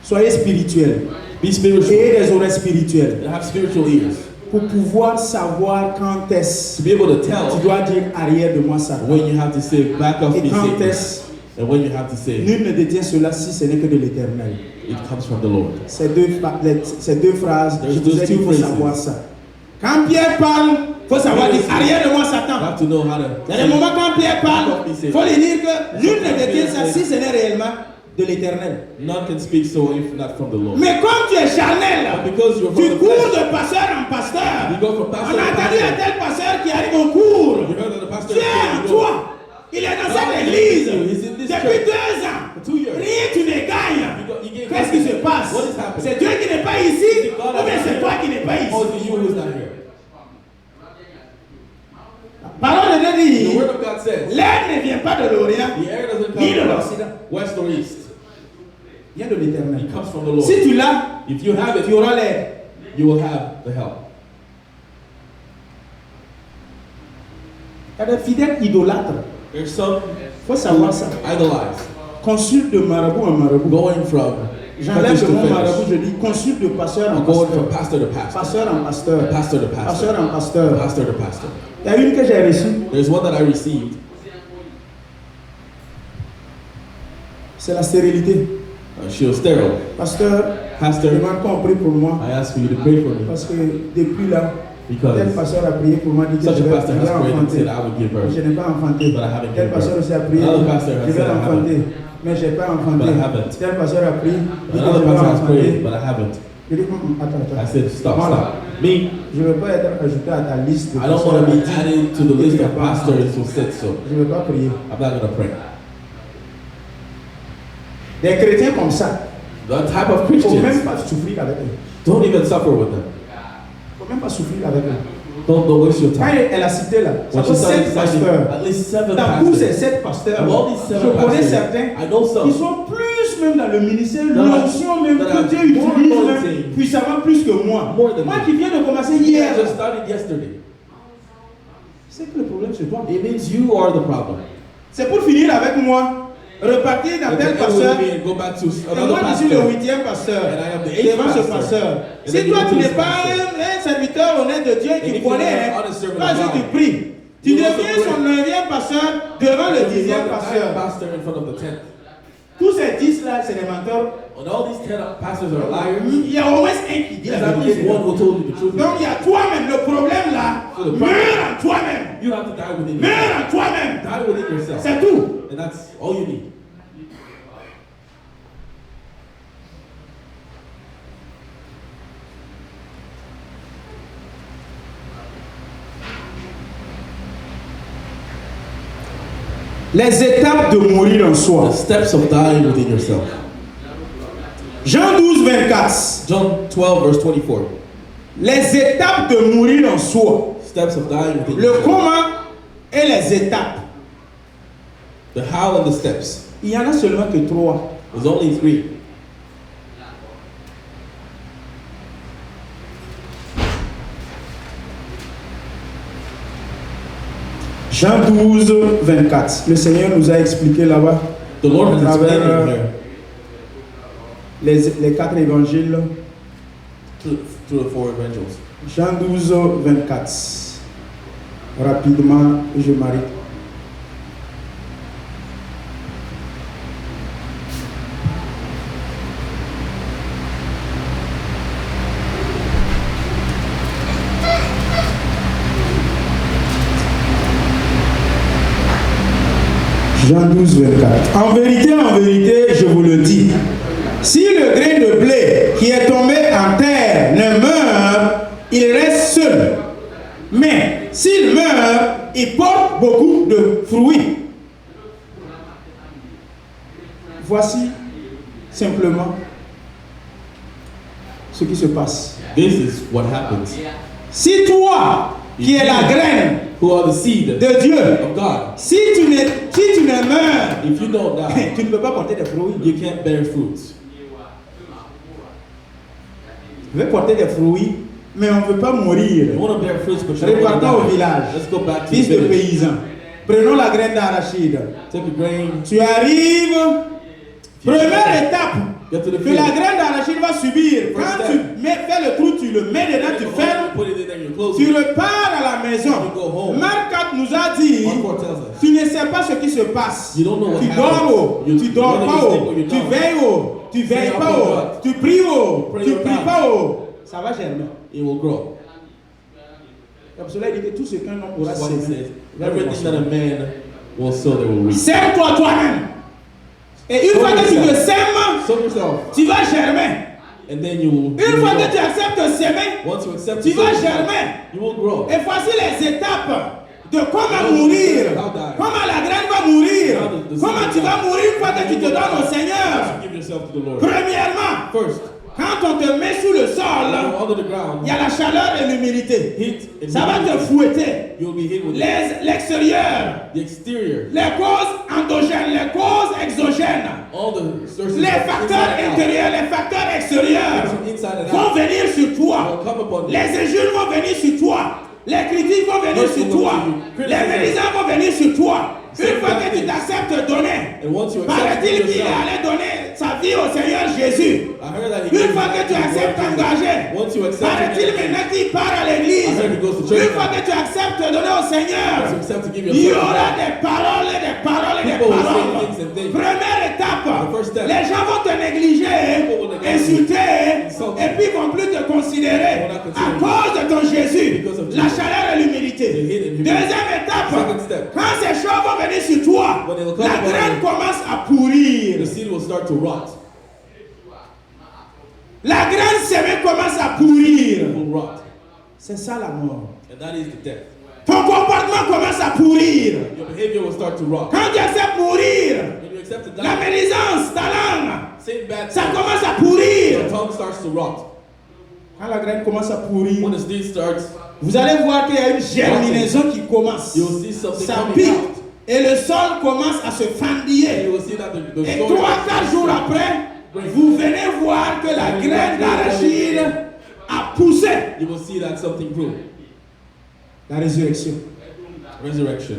Soyez spirituel.
Be spiritual.
Ayez des oreilles spirituelles
And have spiritual ears.
pour pouvoir savoir quand
To
est-ce
be able to
tu
tell
dois dire arrière de moi Satan.
when you have to say back off
Et
me,
quand
Satan.
est-ce
And when you have to say
nul ne détient cela si ce n'est que de l'éternel.
it comes from the Lord.
Ces deux phrases,
There's
je vous ai
those
dit, il
two
faut
phrases.
savoir ça. Quand Pierre parle, il faut savoir dire arrière de moi
You
Satan.
have to know how to.
Il y a des moments quand Pierre parle, il faut lui dire que nul ne détient ça si ce n'est réellement de l'éternel.
None can speak so if not from the Lord.
Mais comme tu es charnel,
But because you're
tu
from the
cours
flesh,
de pasteur en pasteur.
you go from
On
pastor
a
to
entendu un
pastor.
tel pasteur qui arrive au cours.
You heard that the pastor
Dieu en
is
toi. Il est dans cette église
He's in this
depuis
church
2 ans.
for 2 years.
Rien tu ne gagnes.
You gain
Qu'est-ce qui se passe?
What is happening?
C'est Dieu qui n'est pas ici
Is it God
ou bien
that's
c'est
not
toi
here?
qui n'es pas
Or
ici?
is it you who's not here?
Parole de Dieu
The
dit,
word of God says,
l'air ne vient pas de l'Orient,
the air doesn't
ni de
come
l'Occident.
from west or east.
Vient de l'éternel.
It comes from the Lord.
Si tu l'as,
If you have
tu
it,
auras l'air.
you will have the help.
Il y a des fidèles idolâtres.
There's some
Il faut savoir ça.
idolize,
Consulte de marabout en marabout.
going from
J'enlève
fetish
de
to
mon marabout,
fetish.
je dis consulte de pasteur en
I'm going
pasteur.
from pastor to pastor,
Pasteur en pasteur.
pastor to
Pasteur
pastor,
en pasteur.
pastor to pastor.
Il y a une que j'ai reçue.
There's one that I received.
C'est la stérilité.
She was sterile.
Pasteur,
Pastor,
demande qu'on prie pour moi.
I asked for you to pray for me
Parce que depuis là, tel
because
pasteur a prié pour moi, dit que
such
je
a
vais
pastor has prayed and
enfanter.
said I would give birth,
Je n'ai pas enfanté.
but I haven't
Tel
given
pasteur
birth.
aussi a prié,
Another pastor has
je vais
said I
enfanter.
haven't.
Mais je n'ai pas enfanté.
But I haven't.
Tel pasteur a prié, dit que je
Another
vais
pastor has prayed,
enfanter.
but I haven't.
Je dis, attends,
I
attends.
said, stop,
Voilà.
stop. Me,
Je ne veux pas être ajouté à ta liste de
I don't want to be
pasteurs.
added to the list of pastors who said so.
Je ne veux pas prier.
I'm not going to pray.
Des chrétiens comme ça,
The type of
il ne faut même
Christians,
pas souffrir avec eux.
don't even suffer with them.
Il ne faut même pas souffrir avec eux.
Don't waste your
Quand
time.
elle a cité là, ça
When she
fait 7
started citing
pasteurs.
at least 7
Dans tous ces
pastors,
7 pasteurs,
of all these
je
7
connais
pastors,
certains
I know
qui
some
sont plus même dans le ministère,
That are-
l'onction même
that
que
are
Dieu
more
utilise
anointing.
même puissamment plus que moi.
More than
Moi
me.
qui viens de commencer
I
hier,
just started yesterday.
c'est que le problème c'est toi.
It means you are the problem.
C'est pour finir avec moi, repartir dans
You
tel
can end
pasteur.
with me and go back to
Et
another
moi je suis le
pastor.
8e pasteur
And I am the 8th
devant ce
pastor.
pasteur.
And
Si
then you
toi
go
tu
to
n'es
this
pas
pastor.
un serviteur honnête de Dieu
And
qui
if you're
connaît,
not
hein,
an honest servant
toi
of
aussi tu
God,
pries. Tu
you also
deviens
pray.
son 9e pasteur devant le
You
10e
are the
pasteur.
pastor in front of the 10th.
Tous ces 10 là, c'est des menteurs.
And all these 10 pastors are liars.
Il y a au moins un qui dit
There's
la
at least
vérité.
one who told you the truth.
Donc il y a toi-même, le problème là,
So the problem-
meurs en toi-même.
You have to die within
Meurs
yourself.
en toi-même.
Die within yourself.
C'est tout.
And that's all you need.
Les étapes de mourir en
The
soi.
steps of dying within yourself.
Jean 12, 24.
John 12, verse 24.
Les étapes de mourir en soi.
Steps of dying within
Le
yourself.
comment et les étapes.
The how and the steps.
Il y en a seulement que 3.
There's only 3.
Jean 12, 24. Le Seigneur nous a expliqué là-bas,
The Lord
à
has
travers
explained it here
les 4 évangiles.
through the 4 evangels.
Jean 12, 24. Rapidement, je m'arrête. Jean 12, 24. En vérité, je vous le dis, si le grain de blé qui est tombé en terre ne meurt, il reste seul. Mais s'il meurt, il porte beaucoup de fruits. Voici simplement ce qui se passe.
This is what happens.
Si toi, qui es la graine
Who are the seed
de Dieu,
of God.
si tu ne meurs,
If you don't die,
tu ne peux pas porter des fruits.
you can't bear fruits.
Tu veux porter des fruits, mais on ne veut pas mourir.
You want to bear fruits, but you don't want
Repartons au
to die.
village.
Let's go back to the
Fils de
village.
paysan. Prenons la graine d'arachide.
Take a grain.
Tu arrives. Première étape
Get to the
que
field.
la graine d'arachide va subir.
First
Quand
step.
tu fais le trou, tu le mets dedans, tu fermes.
Put it in there, you close
Tu
it.
repars à la maison.
You go home.
Marc 4 nous a dit,
Mark 4 tells us.
tu ne sais pas ce qui se passe.
You don't know what
Tu
happens.
dors haut,
You-
tu dors
whether
pas
you sleep
haut,
or you
tu
don't.
veilles haut, tu
Stay
veilles
up
pas
or
haut,
not.
tu pries haut,
Pray
tu
or
pries
not.
pas haut. Ça va germer.
It will grow.
Comme cela, il dit que tout ce qu'un homme aura
That's what he
sémé,
says.
il va le
Everything that a
consommer.
man will sow, they will reap.
Sème-toi toi-même. Et une
Sow
fois que tu te
yourself.
sèmes,
Sow yourself.
tu vas germer.
And then you will
Une fois que tu
grow.
acceptes de s'aimer,
Once you accept
tu
to sow
vas
yourself,
germer.
you will grow.
Et voici les étapes de comment
How
mourir.
die.
Comment la graine va mourir.
How the
Comment
seed
tu vas
die.
mourir une fois que tu te donnes au Seigneur.
Give yourself to the Lord.
Premièrement,
First,
quand on te met sous le sol,
go under the ground.
il y a la chaleur et l'humidité.
Heat and
Ça va te
humidity.
fouetter.
You'll be hit with
L'extérieur,
the exterior.
les causes endogènes, les causes exogènes,
All the sources
les
of
facteurs
inside and out.
intérieurs, les facteurs extérieurs
From inside and
vont
out.
venir sur toi.
Will come upon you.
Les injures vont venir sur toi. Les critiques vont venir sur toi. Les médisants vont venir sur toi. Une fois que tu t'acceptes de donner,
And once you accept
paraît-il qu'il
yourself,
allait donner sa vie au Seigneur Jésus.
I heard that he
Une
gave
fois que tu
his
acceptes
life to
d'engager,
Jesus. Once you accept
paraît-il
it,
maintenant qu'il part à l'église.
I heard he goes to church
Une fois que tu acceptes de donner au Seigneur,
once you accept to give
il y
yourself to
aura
God,
des paroles et des paroles et des
People will say
paroles.
things and things.
Première étape,
The first step.
les gens vont te négliger,
People will neglect
insulter,
insult
et puis ils vont plus te considérer
They will not
à
consider you.
cause de ton Jésus,
Because of
la
Jesus.
chaleur et l'humilité.
The hit and humility.
Deuxième étape,
Second step.
quand ces choses vont venir sur toi,
When they will come
la
upon
graine
you,
commence à pourrir.
the seed will start to rot.
La graine sémée commence à pourrir.
It will rot.
C'est ça la mort.
And that is the death.
Ton comportement commence à pourrir.
Your behavior will start to rot.
Quand tu acceptes mourir,
When you accept to
la
die,
médisance, ta langue,
say bad
ça
things.
commence à pourrir.
Your tongue starts to rot.
Quand la graine commence à pourrir,
When the seed starts,
vous allez voir qu'il y a une germinaison qui commence.
you will see something
Ça
coming
pique
out.
et le sol commence à se
And
fendiller.
you will see that the
Et
soil
3-4 jours après, vous venez voir que la graine d'arachide a poussé.
you will see that something grew.
La résurrection.
Resurrection.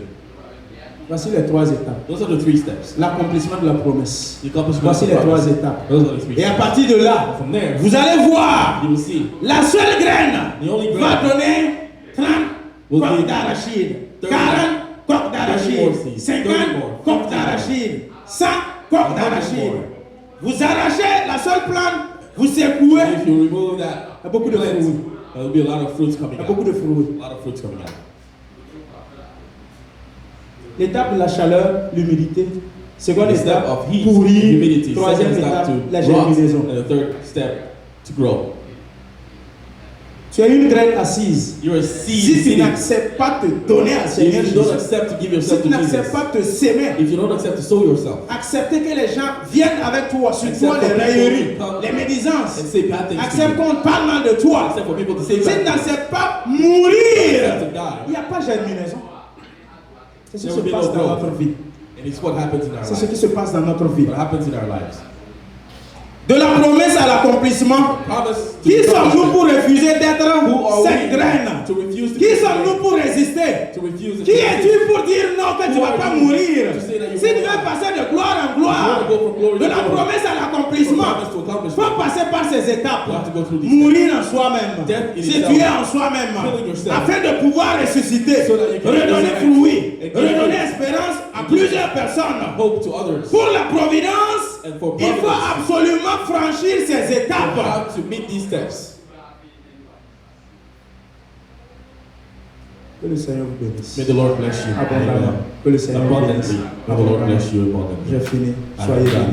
Voici les 3 étapes.
Those are the 3 steps.
L'accomplissement de la promesse.
The accomplishment
Voici
of
les
the
3
promise.
étapes.
Those are the 3
Et à
steps.
partir de là,
From there,
vous allez voir,
you will see
la seule graine
the only
va
grain
donner 30
will
coques
give
d'arachide,
30
40 coques
30 more
d'arachide,
seeds,
50
30 more,
coques
50
d'arachide, 100 coques
100
d'arachide.
more.
Vous arrachez la seule plante, vous secouez,
if you remove that,
il y a beaucoup de
plant,
fruits.
there will be a lot of fruits coming
Il y a
out.
beaucoup de fruits.
A lot of fruits coming out.
L'étape de la chaleur, l'humidité. Seconde
The step
étape,
of heat,
pourrir.
humidity.
Troisième
Second
étape,
step
la
to rot.
germinaison.
And the third step to grow.
Tu es une graine assise.
You're a
Si
seed
tu
sitting.
n'acceptes pas de te donner à Seigneur
If you don't
Jésus,
accept to give
si
yourself
tu
to
n'acceptes
Jesus,
pas de te s'aimer,
if you don't accept to sow yourself,
accepter que les gens viennent avec toi, sur
Accept
toi les
for people
railleries,
to come
les médisances.
and say bad things to
Accepte
you,
qu'on parle mal de toi.
accept for people to say
Si tu
bad things,
n'acceptes pas
accept
mourir,
to
il
die,
n'y a pas germinaison. C'est ce qui
There
se
will be
passe
no
dans
growth.
notre vie.
and it's what happens in our
C'est ce qui
lives.
se passe dans notre vie.
What happens in our lives.
De la promesse à l'accomplissement.
Promise to
Qui
the
sommes-nous pour
accomplishment.
refuser d'être
Who are
cette
we
graine?
to refuse to
Qui
be
sommes-nous pour résister?
to refuse
Qui es-tu pour dire non que tu ne
Who
vas
are
pas
you
mourir?
to say that you
Si tu
won't
veux
die?
passer de gloire en
You
gloire,
want to go from glory
de
to
la
glory.
promesse à l'accomplissement,
From promise to
il
accomplishment.
faut passer par ces étapes.
You have to go through these
Mourir en soi-même,
Death in
se
itself.
tuer en soi-même,
Killing yourself.
afin de pouvoir ressusciter,
So that you can
redonner
resurrect
fruit,
and give
redonner
fruit.
espérance à plusieurs personnes.
Hope to others.
Pour la providence,
And for
il faut
providence.
absolument franchir ces
You
étapes.
have to meet these steps.
Que le Seigneur vous bénisse.
May the Lord bless you.
Abondamment.
Amen.
Que le Seigneur vous bénisse.
Abundantly. May the Lord bless you abundantly.
J'ai fini.
I
Soyez
have done.
bénis.